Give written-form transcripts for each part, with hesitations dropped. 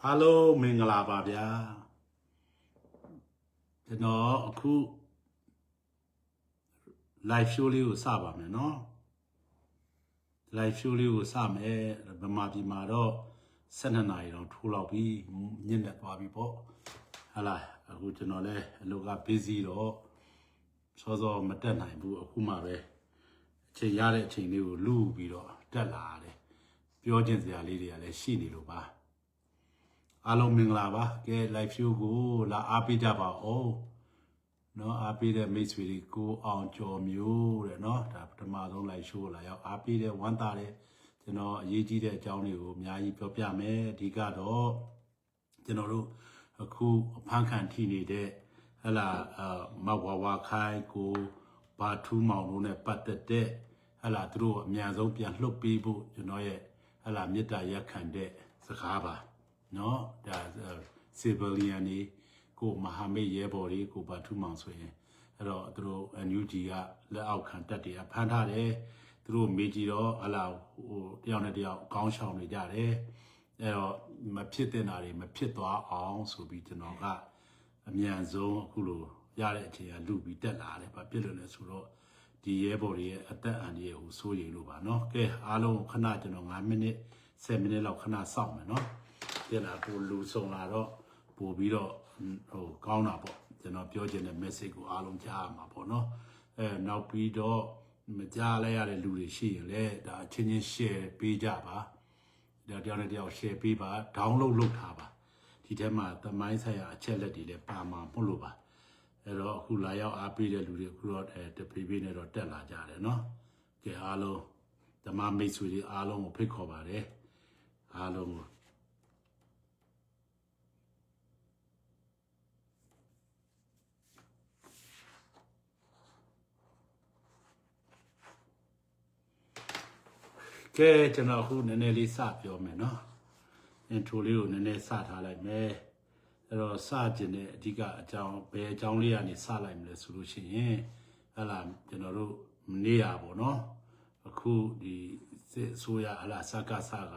Hello မင်္ဂလာပါဗျာကျွန်တော်အခု live show လေးကိုစပါမယ်เนาะ live show လေးကိုစမယ်ဗမာပြည်မှာတော့12နာရီတော့ထိုးလောက်ပြီးညနေသွားပြီပေါ့ဟာလားအခုကျွန်တော်လည်းအလုပ်က busy တော့စောစောမတက်နိုင်ဘူးအခုမှပဲအချိန်ရတဲ့အချိန်လေးကိုလူပြီးတော့တက်လာရတယ်ပြောချင်စရာလေးတွေကလည်းရှိနေလို့ပါအားလုံးမင်္ဂလာပါကဲ live show ကိုလာအားပေးကြပါဦးเนาะအားပေးတဲ့မိတ်ဆွေတွေကိုအောင်ကျော်မျိုးတဲ့เนาะဒါပထမဆုံး live show လာရောက်အားပေးတဲ့ဝမ်းသာတဲ့ကျွန်တော်အရေးကြီးတဲ့အကြောင်းတွေကိုအများကြီးပြောပြမယ်အဓိကတော့ကျွန်တော်တို့အခုအဖမ်းခံထိနေတဲ့ဟလာမဝဝခိုင်ကိုဘာထူးမောင်တို့နဲ့ပတ်သက်တဲ့ဟလာသူတို့အများဆုံးပြန်လှုပ်ပေးဖို့ကျွန်တော်ရဲ့ဟလာမေတ္တာရက်ခံတဲ့စကားပါเนาะဒါ civilian ကိုမဟာမိတ်ရဲဘော်တွေကိုဘာထူးမောင်ဆိုရင်အဲ့တော့သူတို့ NUG ကလက်အောက်ခံတက်တွေဖမ်းထားတယ်သူတို့မေးကြည့်တော့ဟလာဟိုတယောက်နဲ့တယောက်ကောင်းရှောင်နေကြတယ်အဲ့တော့မဖြစ်တဲ့နာတွေမဖြစ်သွားအောင်ဆိုပြီးကျွန်တော်ကအမြန်ဆုံးအခုလိုရတဲ့အချိန်ကလူပြီးတက်လာတယ်ဘာဖြစ်လို့လဲဆိုတော့ဒီရဲဘော်တွေရဲ့အသက်အန္တရာယ်ကိုစိုးရိမ်လို့ပါเนาะကဲအားလုံးခဏကျွန်တော်9မိနစ်10မိနစ်လောက်ခဏစောင့်မယ်เนาะပြန်လာကိုလူဆုံလာတော့ပို့ပြီးတော့ဟိုကောင်းတာပေါ့ကျွန်တော်ပြောချင်တဲ့ message ကိုအားလုံးကြားရမှာပေါ့เนาะနောက်ပြီးတော့မကြားလိုက်ရတဲ့လူတွေရှိရင်လည်းဒါအချင်းချင်း share ပေးကြပါဒါတယောက်နဲ့တယောက် share ပေးပါ download လုပ်ထားပါဒီထဲမှာသမိုင်းဆိုင်ရာအချက်လက်တွေလည်းပါမှာမဟုတ်လို့ပါအဲ့တော့အခုလာရောက်အားပေးတဲ့လူတွေအခုတော့တပြေးပြေးနဲ့တော့တက်လာကြတယ်เนาะကဲအားလုံးဓမ္မမိတ်ဆွေတွေအားလုံးကိုဖိတ်ခေါ်ပါတယ်အားလုံးကိုကဲကျွန်တော်အခုနည်းနည်းလေးစပြောမယ်เนาะ intro လေးကိုနည်းနည်းစထားလိုက်မယ်အဲ့တော့စကျင်တဲ့အဓိကအကြောင်းဘယ်အကြောင်းလေးကနေစလိုက်မလဲဆိုလို့ရှိရင်ဟလာကျွန်တော်တို့မနေ့ရပါเนาะအခုဒီစစ်အစိုးရဟလာစကားစက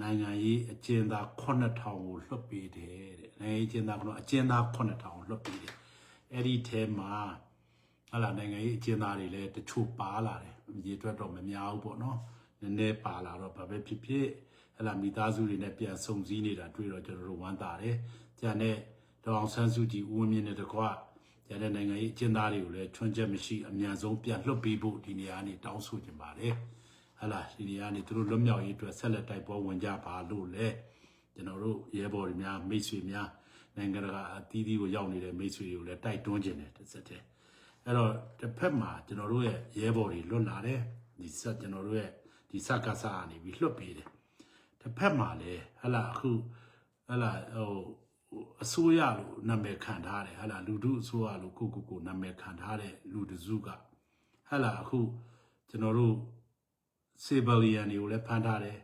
နိုင်ငံရေးအကျဉ်းသား9000ကိုလွှတ်ပေးတယ်တဲ့နိုင်ငံရေးအကျဉ်းသားကတော့အကျဉ်းသား9000ကိုလွှတ်ပေးတယ်အဲ့ဒီထဲမှာဟလာနိုင်ငံရေးအကျဉ်းသားတွေလည်းတချို့ပါလာတယ်ဒီအတွက်တော့မများဘူးပေါ့เนาะနည်းနည်းပါလာတော့ဘာပဲဖြစ်ဖြစ်ဟလာမိသားစုတွေနဲ့ပြန်ဆုံစည်းနေတာတွေ့တော့ကျွန်တော်တို့ဝမ်းသာတယ်။ကျန်တဲ့ဒေါအောင်ဆန်းစုကြည်ဦးဝင်းမြင့်နဲ့တကွကျန်တဲ့နိုင်ငံရေးအကျဉ်းသားတွေကိုလည်းချွန်းချက်မရှိအမြန်ဆုံးပြန်လွှတ်ပေးဖို့ဒီနေရာကနေတောင်းဆိုကြပါတယ်။ဟလာဒီနေရာကနေသူတို့လွတ်မြောက်ရေးအတွက်ဆက်လက်တိုက်ပွဲဝင်ကြပါလို့လည်းကျွန်တော်တို့ရဲဘော်တွေများမိတ်ဆွေများနိုင်ငံတကာအသီးသီးကိုရောက်နေတဲ့မိတ်ဆွေတွေကိုလည်းတိုက်တွန်းခြင်းတယ်တစ်စက်တည်းအဲ့တော့တစ်ဖက်မှာကျွန်တော်တို့ရဲ့ရဲဘော်တွေလွတ်လာတယ်ဒီဆက်ကျွန်တော်တို့ရဲ့ဒီစကားစားနေပြီးလွတ်ပေးတယ်တစ်ဖက်မှာလည်းဟလာအခုဟလာဟိုအစိုးရလို့နာမည်ခံထားတယ်ဟလာလူထုအစိုးရလို့ကိုနာမည်ခံထားတဲ့လူတစုကဟလာအခုကျွန်တော်တို့ civilian တွေကိုလည်းဖမ်းထားတယ်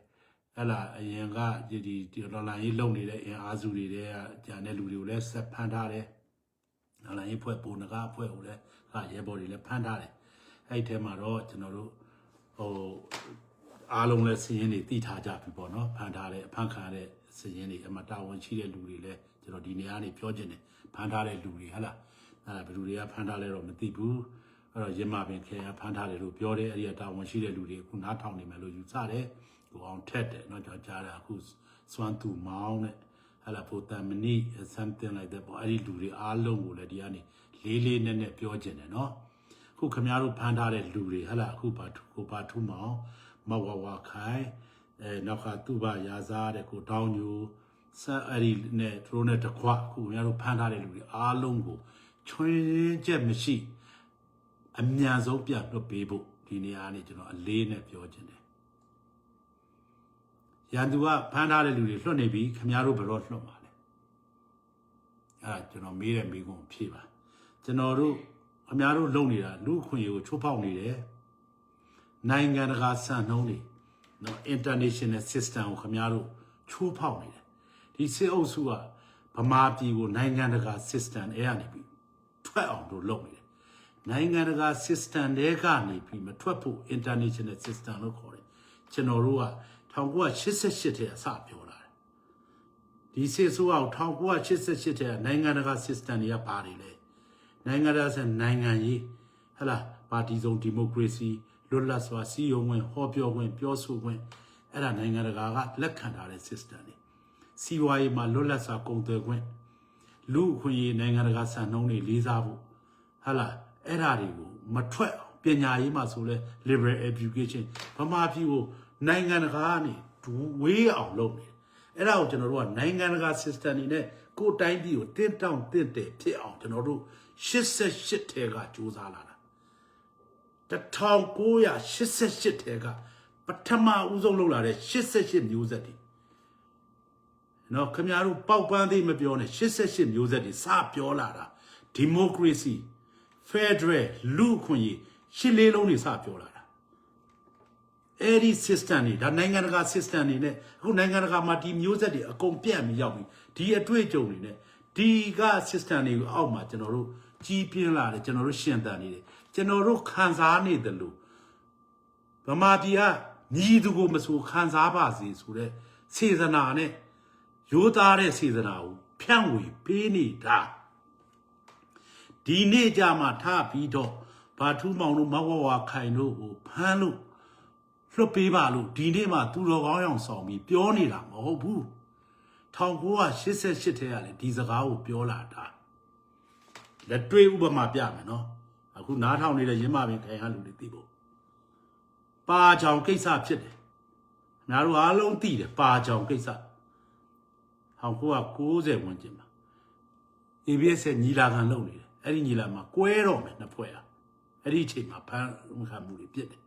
ဟလာအရင်ကဒီဒေါ်လာရေးလုံနေတဲ့အင်အားစုတွေတဲ့ဂျန်တဲ့လူတွေကိုလည်းဆက်ဖမ်းထားတယ်ဒေါ်လာရေးဖွဲ့ပုံနဂါဖွဲ့ကိုလည်းရဲဘော်တွေလည်းဖမ်းထားတယ်အဲ့ဒီထဲမှာတော့ကျွန်တော်တို့ဟိုအားလုံးလည်းစည်ရင်းတွေတိထားကြပြီပေါ့နော်ဖန်ထားတဲ့အဖန်ခံရတဲ့စည်ရင်းတွေအမတာဝန်ရှိတဲ့လူတွေလည်းကျွန်တော်ဒီနေရာနေပြောချင်တယ်ဖန်ထားတဲ့လူတွေဟလားအဲ့ဒါဘယ်လူတွေကဖန်ထားလဲတော့မသိဘူးအဲ့တော့ရမပင်ခေဖန်ထားတယ်လို့ပြောတယ်အဲ့ဒီတာဝန်ရှိတဲ့လူတွေအခုနားထောင်နေမယ်လို့ယူဆတယ်ကိုအောင်ထက်တယ်เนาะကျွန်တော်ကြားတယ်အခုစွမ်းသူမောင်းနဲ့ဟလာဖို့တန်မနီ something like that ပေါ့အဲ့ဒီလူတွေအားလုံးကိုလည်းဒီကနေလေးနက်ပြောချင်တယ်เนาะခုခမရတို့ဖန်ထားတဲ့လူတွေဟလာအခုဘာထူးမောင်းမဝဝခိုင်နောက်ကသူ့ဘာရာစားတဲ့ကိုတောင်းညူဆက်အဲ့ဒီနဲ့သူတို့နဲ့တခွခုများတို့ဖမ်းထားတဲ့လူတွေအားလုံးကိုချွင်းချက်မရှိအမြန်ဆုံးပြတ်လွတ်ပေးဖို့ဒီနေရာနေကျွန်တော်အလေးနဲ့ပြောချင်တယ်ရန်သူကဖမ်းထားတဲ့လူတွေလွတ်နေပြီခင်ဗျားတို့ဘယ်တော့လွတ်မှာလဲအဲ့ဒါကျွန်တော်မေးတဲ့မေးခွန်းဖြေပါကျွန်တော်တို့ခင်ဗျားတို့လုံနေတာလူခွင့်ရေးကိုချိုးဖောက်နေတယ်နိုင်ငံတကာစံနှုန်းတွေနော် international system ကိုခင်ဗျားတို့ချိုးဖောက်နေတယ်ဒီစစ်အုပ်စုကဗမာပြည်ကိုနိုင်ငံတကာ system အဲကနေပြီးထွက်အောင်တို့လုပ်နေတယ်နိုင်ငံတကာ system တွေကနေပြီးမထွက်ဖို့ international system လို့ခေါ်တယ်ကျွန်တော်တို့က1988ထဲအစပြောလာတယ် ဒီစစ်ဆိုးအောင်1988တဲ့နိုင်ငံတကာ system တွေကပါတယ်လေနိုင်ငံတကာဆက်နိုင်ငံရေးဟလာပါတီစုံဒီမိုကရေစီလွတ်လပ်စွာစီယုံဝင်ဟောပြောခွင့်ပြောဆိုခွင့်အဲ့ဒါနိုင်ငံတကာကလက်ခံထားတဲ့ system တွေစီဝါရေးမှာလွတ်လပ်စွာကုန်သွယ်ခွင့်လူအခွင့်အရေးနိုင်ငံတကာစံနှုန်းတွေလေးစားဖို့ဟလာအဲ့ဒါတွေကိုမထွက်ပညာရေးမှာဆိုလဲ liberal education ဗမာပြည်ကိုနိုင်ငံတကာကနေဝေးအောင်လုပ်နေအဲ့ဒါကိုကျွန်တော်တို့ကနိုင်ငံတကာ system တွေနဲ့ကိုယ်တိုင်းပြည်ကိုတင်းတောင့်တင့်တယ်ဖြစ်အောင်ကျွန်တော်တို့88ထဲကစူးစမ်းလာတာ1988ထဲကပထမဦးဆုံးလုပ်လာတဲ့88မျိုးဆက်တွေနော်ခင်ဗျားတို့ပေါက်ပန်းသေးမပြောနဲ့88မျိုးဆက်တွေစပြောလာတာဒီမိုကရေစီဖက်ဒရယ်လူ့အခွင့်အရေးရှစ်လေးလုံးတွေစပြောလာတာအဲ့ဒီ system တွေဒါနိုင်ငံတကာ system တွေနဲ့အခုနိုင်ငံတကာမှာဒီမျိုးဆက်တွေအကုန်ပြန့်ပြီးရောက်ပြီဒီအတွေ့အကြုံတွေနဲ့ဒီက system တွေကိုအောက်မှာကျွန်တော်တို့ကြီးပြင်းလာတယ်ကျွန်တော်တို့ရှင်သန်နေတယ်ကျွန်တော်တို့ခံစားနေတယ်လို့ဗမာပြည်ကညီသူကိုမဆိုခံစားပါစေဆိုတဲ့စေတနာနဲ့ရိုးသားတဲ့စေတနာကိုဖြန့်ဝေပေးနေတာဒီနေ့ကြမှာထပြီးတော့ဘာထူးမောင်တို့မဝဝခိုင်တို့ကိုဖမ်းလို့လွတ်ပေးပါလို့ဒီနေ့မှသူတော်ကောင်းအောင်ဆောင်ပြီးပြောနေတာမဟုတ်ဘူး1988ထဲကလေဒီစကားကိုပြောလာတာလက်တွေ့ဥပမာပြမယ်နော်အခုနားထောင်နေတဲ့ရင်းမပင်ခိုင်ရလူတွေသိဖို့ပါချောင်ကိစ္စဖြစ်တယ်ငါတို့အားလုံးသိတယ်ပါချောင်ကိစ္စ1990ဝန်းကျင်မှာ ABS ရဲ့ညီလာခံလုပ်နေတယ်အဲ့ဒီညီလာမှာကွဲတော့မယ်နှစ်ဖွဲ့อ่ะအဲ့ဒီအချိန်မှာဖမ်းခံမှုတွေပြစ်တယ်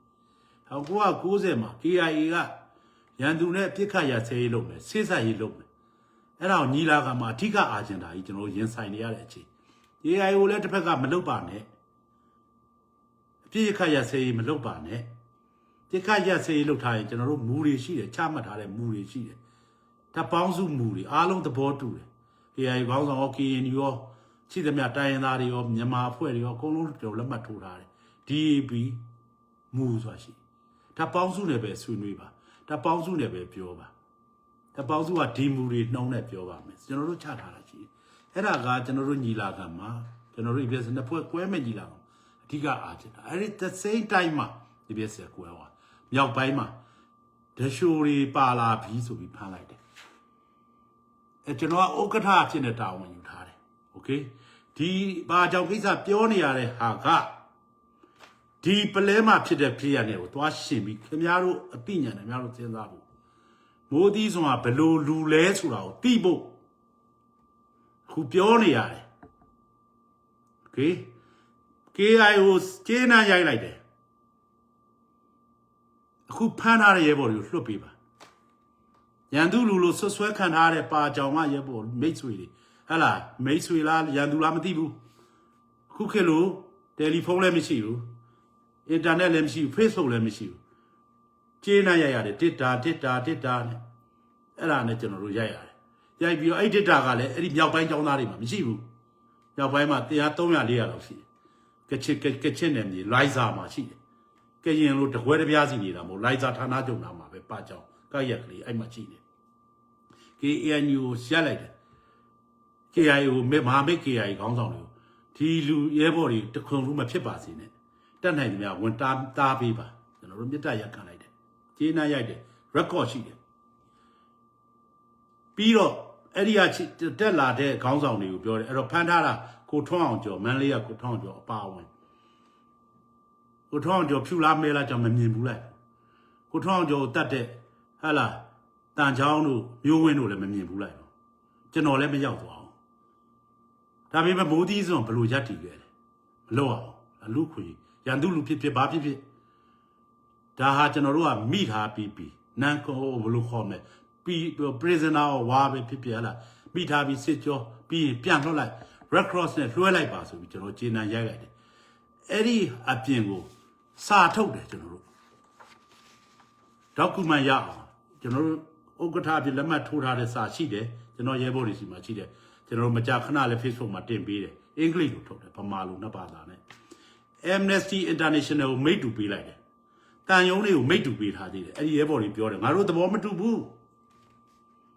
1990မှာ KIA ကရန်သူနဲ့ပြစ်ခတ်ရဆဲရေးလုပ်မယ်စစ်ဆက်ရေးလုပ်မယ်အဲ့ဒါကိုညီလာခံမှာအထူးအာဂျင်ဒါကြီးကျွန်တော်ရင်ဆိုင်နေရတဲ့အချိန် KIA ကိုလည်းတစ်ဖက်ကမလုပ်ပါနဲ့အပြစ်ခတ်ရဆဲရေးမလုပ်ပါနဲ့ပြစ်ခတ်ရဆဲရေးလုပ်ထားရင်ကျွန်တော်တို့မူတွေရှိတယ်ချမှတ်ထားတဲ့မူတွေရှိတယ်တပ်ပေါင်းစုမူတွေအားလုံးသဘောတူတယ် KIA ဘောင်းဆောင်ရော KNU ရောရှိသမျှတိုင်းရင်းသားတွေရောမြန်မာအဖွဲ့တွေရောအကုန်လုံးကျွန်တော်လက်မှတ်ထိုးထားတယ် DAB မူဆိုတာရှိတပ်ပေါင်းစုနဲ့ပဲဆွေးနွေးပါတပ်ပေါင်းစုနဲ့ပဲပြောပါတပ်ပေါင်းစုကဒီမူတွေနှုံးနဲ့ပြောပါမယ်ကျွန်တော်တို့ချထားတာရှိအဲ့ဒါကကျွန်တော်တို့ညီလာခံမှာကျွန်တော်တို့ EBS နှစ်ဖွဲ့ကွဲမဲ့ညီလာခံအဓိကအားဖြစ်တာအဲ့ဒီ the same time မှာ EBS ကွဲသွားမြောက်ပိုင်းမှာဒရှိုးတွေပါလာပြီဆိုပြီးဖမ်းလိုက်တယ်အဲကျွန်တော်ကဥက္ကဋ္ဌအဖြစ်နဲ့တာဝန်ယူထားတယ်โอเคဒီဘာကြောင့်ကိစ္စပြောနေရတဲ့ဟာကဒီပလဲမှာဖြစ်တဲ့ဖြစ်ရတဲ့ကိုသွားရှင်ပြီးခင်ဗျားတို့အသိဉာဏ်နဲ့ခင်ဗျားတို့စဉ်းစားဖို့မိုးသီးဆိုတာဘယ်လိုလူလဲဆိုတာကိုသိဖို့ခုပြောနေရတယ်โอเค KIO ကျင်းနာရိုက်လိုက်တယ်အခုဖမ်းထားတဲ့ရဲဘော်တွေကိုလွှတ်ပေးပါရန်သူလူလို့ဆွဆွဲခံထားတဲ့ပါကြောင်မရဲဘော်မိတ်ဆွေတွေဟဲ့လားမိတ်ဆွေလားရန်သူလားမသိဘူးခုခေတ်လို့တယ်လီဖုန်းလည်းမရှိဘူးအင်တာနက်လည်းမရှိဘူး Facebook လည်းမရှိဘူးကျင်းနာရိုက်ရတယ်တစ်တာနဲ့အဲ့ဒါနဲ့ကျွန်တော်တို့ရိုက်ရတယ်ရိုက်ပြီးတော့အဲ့တစ်တာကလည်းအဲ့ဒီမြောက်ပိုင်းကျောင်းသားတွေမှာမရှိဘူးမြောက်ပိုင်းမှာ100 300 400လောက်ရှိတယ်ကချစ်နယ်မြေလိုင်ဇာမှာရှိတယ်ကရင်လို့တကွဲတပြားစီနေတာမဟုတ်လိုင်ဇာဌာနချုပ်နာမှာပဲပါကြောင်ကောက်ရက်ကလေးအဲ့မှာရှိတယ် KNU ကိုရက်လိုက်တယ် KIO ကိုမဟာမိတ် KIA ခေါင်းဆောင်တွေကိုဒီလူရဲဘော်တွေတခွန်လို့မဖြစ်ပါစေနဲ့တက်နိုင်တယ်များဝင်တားပေးပါကျွန်တော်တို့မြစ်တရက်ခံလိုက်တယ်ကျေးနာရိုက်တယ် record ရှိတယ်ပြီးတော့အဲ့ဒီကတက်လာတဲ့ခေါင်းဆောင်တွေကိုပြောတယ်အဲ့တော့ဖမ်းထားတာကိုထွန်းအောင်ကျော်မန်းလေးကကိုထွန်းအောင်ကျော်အပါဝင်ကိုထွန်းအောင်ကျော်ဖြူလားမဲလားကြောင့်မမြင်ဘူးလိုက်ကိုထွန်းအောင်ကျော်ကိုတတ်တဲ့ဟဲ့လားတန်ချောင်းတို့မျိုးဝင်းတို့လည်းမမြင်ဘူးလိုက်တော့ကျွန်တော်လည်းမရောက်သွားအောင်ဒါပေမဲ့မိုးသီးစွန်ဘလို့ရက်တည်ခဲ့တယ်မလို့အောင်အလူခွေရန်သူလူဖြစ်ဘာဖြစ်ဒါဟာကျွန်တော်တို့ကမိထားပြီးနန်ကိုဘလို့ခေါ်မယ်ပြီး prisoner ဝါပဲဖြစ်ဟလားမိထားပြီးစစ်ကြောပြီးရင်ပြန်လွှတ်လိုက် red cross နဲ့လွှဲလိုက်ပါဆိုပြီးကျွန်တော်ကျေနပ်ရိုက်လိုက်တယ်အဲ့ဒီအပြင်ကိုစာထုတ်တယ်ကျွန်တော်တို့ document ရအောင်ကျွန်တော်တို့ဥက္ကဋ္ဌအဖြစ်လက်မှတ်ထိုးထားတဲ့စာရှိတယ်ကျွန်တော်ရဲဘော်တွေစီမှာရှိတယ်ကျွန်တော်တို့မကြာခဏလည်း Facebook မှာတင်ပေးတယ်အင်္ဂလိပ်လိုထုတ်တယ်ဗမာလိုနှစ်ဘာသာနဲ့ Amnesty International ကိုမိတ်တူပေးလိုက်တယ်တန်ယုံတွေကိုမိတ်တူပေးထားသေးတယ်အဲ့ဒီရဲဘော်တွေပြောတယ်ငါတို့သဘောမတူဘူး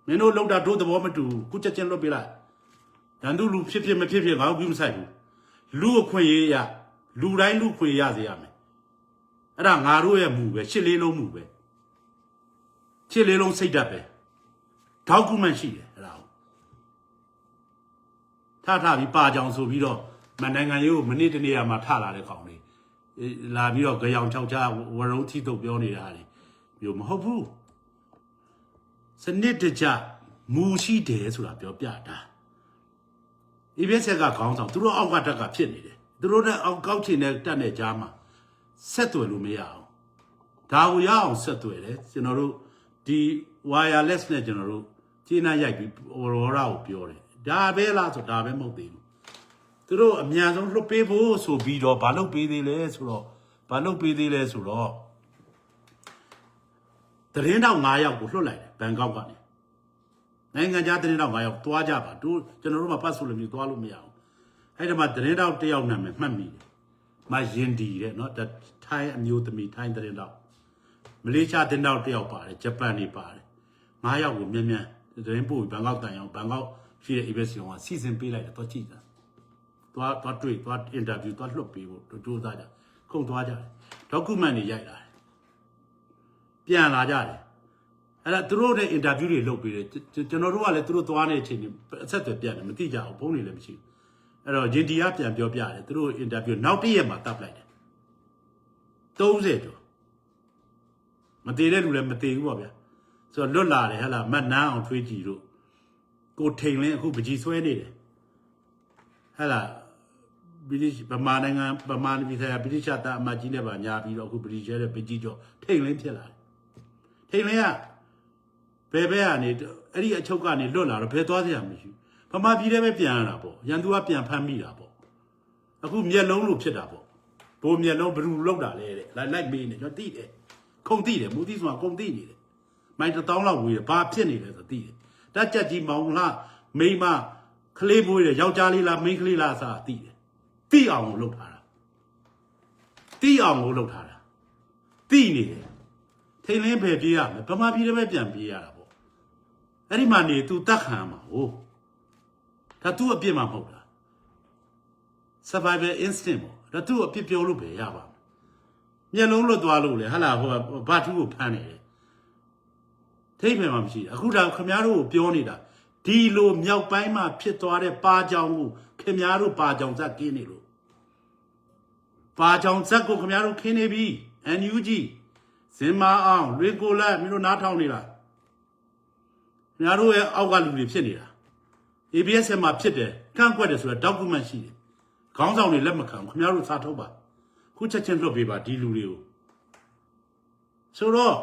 မင်းတို့လောက်တာတို့သဘောမတူခုချက်ချင်းလွတ်ပေးလိုက်ရန်သူလူဖြစ်မဖြစ်ငါတို့ဘူးမဆိုင်ဘူးလူအခွင့်ရေးရလူတိုင်းလူခွင့်ရစေရမယ်အဲ့ဒါငါတို့ရဲ့မူပဲရှစ်လေးလုံးမူပဲရှစ်လေးလုံးစိတ်ဓာတ်ပဲဒေါက်ကူမန့်ရှိတယ်အဲ့ဒါထားပြီးပါကြောင်ဆိုပြီးတော့မန်နိုင်ငံရေးကိုမနေ့တနေ့မှထလာတဲ့ကောင်လေးလာပြီးတော့ကြောင်ချောက်ချဝရုံးထိထုတ်ပြောနေတာလေမျိုးမဟုတ်ဘူးစနစ်တကျမူရှိတယ်ဆိုတာပြောပြတာEBS ကခေါင်းဆောင်သူတို့အောက်ကတက်ကဖြစ်နေတယ်သူတို့နဲ့အောက်ကောက်ချင်တဲ့တက်နဲ့ကြားမှာဆက်သွယ်လို့မရအောင်ဒါကိုရအောင်ဆက်သွယ်တယ်ကျွန်တော်တို့ဒီ wireless နဲ့ကျွန်တော်တို့ကျင်းနှရိုက်ပြီး Aurora ကိုပြောတယ်ဒါပဲလားဆိုဒါပဲမဟုတ်သေးဘူးသူတို့အများဆုံးလွတ်ပေးဖို့ဆိုပြီးတော့ဘာလုပ်ပေးသေးလဲဆိုတော့သတင်းတောက်9ယောက်ကိုလွှတ်လိုက်တယ်ဘန်ကောက်ကနေနိုင်ငံခြားသတင်းတောက်9ယောက်သွားကြပါတို့ကျွန်တော်တို့မှပတ်ဆိုလို့မျိုးသွားလို့မရအောင်အဲ့ဒီမှာသတင်းတောက်1ယောက်နာမည်မှတ်မိတယ်မရင်ဒီတဲ့เนาะထိုင်းအမျိုးသမီးထိုင်းသတင်းတောက်မလေးရှားသတင်းတောက်1ယောက်ပါတယ်ဂျပန်နေပါတယ်9ယောက်ကိုမြန်သတင်းပို့ဘန်ကောက်တန်အောင်ဘန်ကောက်ရှိတဲ့ EBS ကစီစဉ်ပေးလိုက်တယ်တော့ကြည့်တာသွားတွေ့သွားအင်တာဗျူးသွားလွှတ်ပေးဖို့တို့ကြိုးစားကြခုံသွားကြတယ်ဒေါက်ကူမန့်တွေရိုက်လာတယ်ပြန်လာကြတယ်အဲ့ဒါသူတို့နဲ့အင်တာဗျူးတွေလုပ်ပေးတယ်ကျွန်တော်တို့ကလည်းသူတို့သွားနေတဲ့အချိန်အဆက်အသွယ်ပြန်တယ်မသိကြဘူးဖုန်းတွေလည်းမရှိဘူးအဲ့တော့ဂျင်တီကပြန်ပြောပြတယ်သူတို့အင်တာဗျူးနောက်တစ်ရက်မှာတပ်လိုက်တယ်30ကျော်မတည်တဲ့လူလည်းမတည်ဘူးပေါ့ဗျာဆိုတော့လွတ်လာတယ်ဟဲ့လားမတ်နန်းအောင်ထွေးကြည်တို့ကိုထိန်လင်းအခုပကြီးဆွဲနေတယ်ဟဲ့လားဗမာနိုင်ငံဗမာပြည်ဆိုင်ရာဗြိတိရှတာအမကြီးနဲ့ပါညာပြီးတော့အခုဗြိတိရှရဲ့ပကြီးကျော်ထိန်လင်းဖြစ်လာတယ်ထိန်လင်းကဘယ်ကနေအဲ့ဒီအချုပ်ကနေလွတ်လာတော့ဘယ်သွားစရာမရှိဘူးဗမာပြည်ထဲပဲပြန်ရတာပေါ့ရန်သူကပြန်ဖမ်းမိတာပေါ့အခုမျက်လုံးလိုဖြစ်တာပေါ့ဘိုးမျက်လုံးဘလူလောက်တာလဲတဲ့လိုက်မေးနေကျွန်တော်သိတယ်ခုံသိတယ်မူသီးဆိုတာခုံသိနေတယ်မိုင်း1000လောက်ဝေးတယ်ဘာဖြစ်နေလဲဆိုသိတယ်တက်ကြက်ကြီးမောင်လားမိမကလေးမွေးတယ်ယောက်ျားလေးလားမိန်းကလေးလားဆိုတာသိတယ်သိအောင်ကိုလုပ်ထားတာသိနေတယ်ထိန်လင်းပဲပြေးရမယ်ဗမာပြည်ထဲပဲပြန်ပြေးရတာပေါ့အဲ့ဒီမှာနေ तू တတ်ခံရမှာဟုတ်ဒါ तू အပြစ်မှမဟုတ်လား survival instinct ပေါ့ဒါ तू အပြစ်ပြောလို့ပဲရပါမျက်လုံးလွတ်သွားလို့လေဟာလာဟိုဘာထူးကိုဖမ်းနေတယ်ထိတ်ပဲမှမရှိအခုဒါခမားတို့ကိုပြောနေတာဒီလိုမြောက်ပိုင်းမှာဖြစ်သွားတဲ့ပါကြောင်ကိုခမားတို့ပါကြောင်ဇက်ကင်းနေလို့ပါကြောင်ဇက်ကိုခမားတို့ခင်းနေပြီ NUG ဇင်မာအောင်လွေကိုလက်မင်းတို့နားထောင်နေလားခင်ဗျားတို့ရဲ့အောက်ကလူတွေဖြစ်နေတာ ABS မှာဖြစ်တယ်ကန့်ကွက်တယ်ဆိုတော့ document ရှိတယ်ခေါင်းဆောင်တွေလက်မခံခင်ဗျားတို့စာထုတ်ပါခုချက်ချင်းလွတ်ပေးပါဒီလူတွေကိုဆိုတော့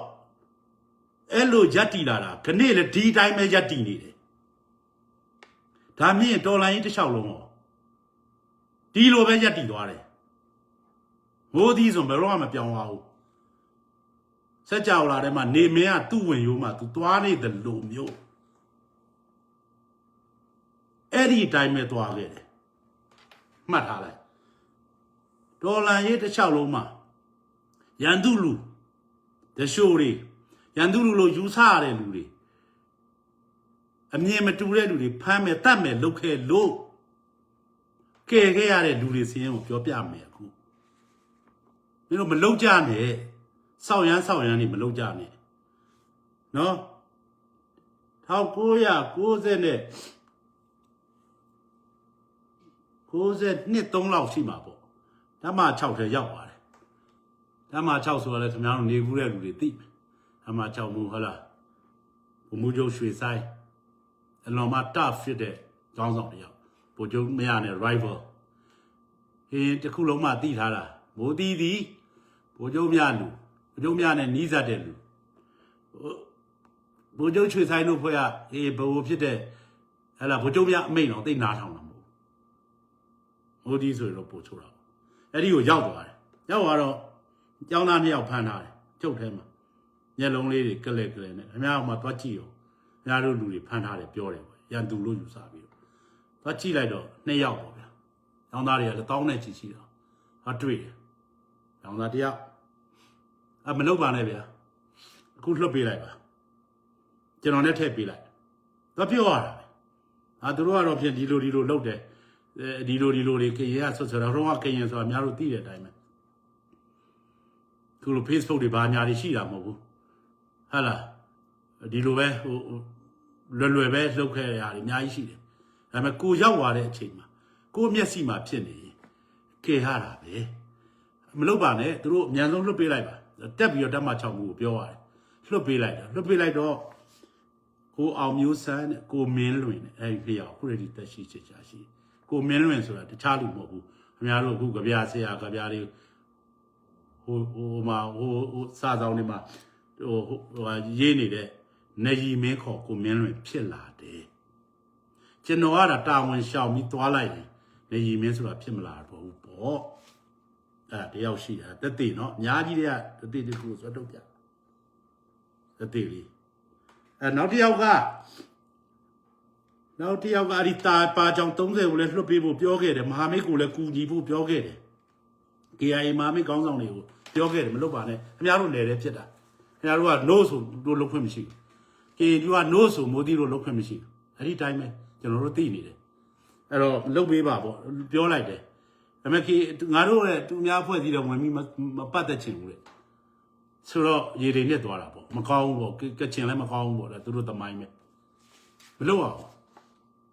အဲ့လိုရက်တီလာတာခဏလေဒီတိုင်းပဲရက်တီနေတယ်ဒါမြင့်တော်လိုင်းတစ်လျှောက်လုံးတော့ဒီလိုပဲရက်တီသွားတယ်မိုးသီးဆိုဘယ်တော့မှမပြောင်းသွားဘူးစက်ကြောလာထဲမှာနေမင်းကသူ့ဝင်ရိုးမှာသူသွားနေတယ်လို့မျိုးအဲ့ဒီအတိုင်းပဲသွားခဲ့တယ်မှတ်ထားလိုက်ဒေါ်လာရေးတစ်လျှောက်လုံးမှာရန်သူလူတရှိုးတွေရန်သူလူလို့ယူဆရတဲ့လူတွေအမြင်မတူတဲ့လူတွေဖမ်းမယ်တတ်မယ်လုပ်ခဲ့လို့ကဲခဲ့ရတဲ့လူတွေစီးရင်ကိုပြောပြမယ်အခုမင်းတို့မလုပ်ကြနဲ့စောက်ရမ်းနေမလုပ်ကြနဲ့နော်1990နဲ့3လောက်ရှိမှာပေါ့ဓမ္မ6ထဲရောက်ပါတယ်ဓမ္မ6ဆိုတော့လေခင်ဗျားတို့နေဘူးတဲ့လူတွေသိမယ်ဓမ္မ6မူဟုတ်လားဘုံမူကျုပ်ရွှေဆိုင်အလွန်မှတဖြစ်တဲ့ကျောင်းဆောင်တယောက်ဘိုလ်ချုပ်မရနဲ့ rival တခုလုံးမှသိထားတာမိုးတီးသည်ဘိုလ်ချုပ်မြနဲ့နီးစပ်တဲ့လူဘိုလ်ချုပ်ရွှေဆိုင်တို့ဖွဲ့ကဘိုလ်ဖြစ်တဲ့ဟဲ့လားဘိုလ်ချုပ်မြအမိန်တော့သိနားထောင်တာမဟုတ်မိုးတီးဆိုတော့ပို့ချိုးတာအဲ့ဒီကိုရောက်သွားတယ်ရောက်သွားတော့ကျောင်းသား2ယောက်ဖမ်းထားတယ်ကျုပ်ထဲမှာမျက်လုံးလေးတွေကလဲနဲ့ခင်ဗျားကမှသွားကြည့်ရောခင်ဗျားတို့လူတွေဖမ်းထားတယ်ပြောတယ်ပေါ့ရန်သူလို့ယူဆပြီးတော့သွားကြည့်လိုက်တော့2ယောက်ပေါ့ဗျာကျောင်းသားတွေကလည်းတောင်းနဲ့ချီရှိတာဟာတွေ့တယ်ကျောင်းသား1ယောက်မလုပ်ပါနဲ့ဗျာအခုလွတ်ပေးလိုက်ပါကျွန်တော်နဲ့ထည့်ပေးလိုက် တော့ပြောရတာသူတို့ကတော့ဖြင့်ဒီလိုလုပ်တယ်ဒီလိုတွေကရင်ကဆွဆွတော့ကရင်ဆိုတာများလို့သိတဲ့အတိုင်းပဲခုလို Facebook တွေဘာညာတွေရှိတာမဟုတ်ဘူးဟုတ်လားဒီလိုပဲလွယ်ပဲလှုပ်ခဲ့ရတာအများကြီးရှိတယ်ဒါပေမဲ့ကိုရောက်သွားတဲ့အချိန်မှာကိုမျက်စိမှာဖြစ်နေကေရတာပဲမလုပ်ပါနဲ့သူတို့အများဆုံးလွတ်ပေးလိုက်ပါတက်ပြီးတော့တက်မှ6မှုကိုပြောရတယ်လွတ်ပေးလိုက်တော့ကိုအောင်မျိုးစန်းနဲ့ကိုမင်းလွင်နဲ့အဲဒီဖျောက်ခုရည်တက်ရှိချစ်ချာရှိကိုမင်းလွင်ဆိုတာတခြားလူမဟုတ်ဘူးခင်ဗျားတို့အခုကြပြဆရာကြပြတွေဟိုစာဆောင်တွေမှာရေးနေတဲ့နေကြီးမင်းခေါ်ကိုမင်းလွင်ဖြစ်လာတယ်ကျွန်တော်ကတာဝန်ရှောင်ပြီးသွားလိုက်တယ်နေကြီးမင်းဆိုတာဖြစ်မလာဘူးပေါ့တယောက်ရှိတာတက်တေနော်အများကြီးတွေကတက်တေတခုဆိုတော့ပြတက်တေလေးနောက်တစ်ယောက်ကအဒီတာပါကြောင်30ကိုလည်းလွှတ်ပေးဖို့ပြောခဲ့တယ်မဟာမိတ်ကိုလည်းကူညီဖို့ပြောခဲ့တယ် KIA မဟာမိတ်ကောင်းဆောင်တွေကိုပြောခဲ့တယ်မလုပ်ပါနဲ့ခင်ဗျားတို့လည်းဖြစ်တာခင်ဗျားတို့က no ဆိုတို့လုပ်ခွင့်မရှိဘူး KIA က no ဆိုမိုးတီတို့လုပ်ခွင့်မရှိဘူးအဲ့ဒီတိုင်းပဲကျွန်တော်တို့သိနေတယ်အဲ့တော့လုပ်ပေးပါပေါ့ပြောလိုက်တယ်ဒါပေမဲ့ငါတို့ရဲ့သူများဖွဲ့စည်းတော့ဝင်ပြီးမပတ်သက်ချင်ဘူးလေဆိုတော့ရေတွေနဲ့သွားတာပေါ့မကောင်းဘူးပေါ့ကချင်လည်းမကောင်းဘူးပေါ့ဒါသူတို့သမိုင်းပဲမလုပ်အောင်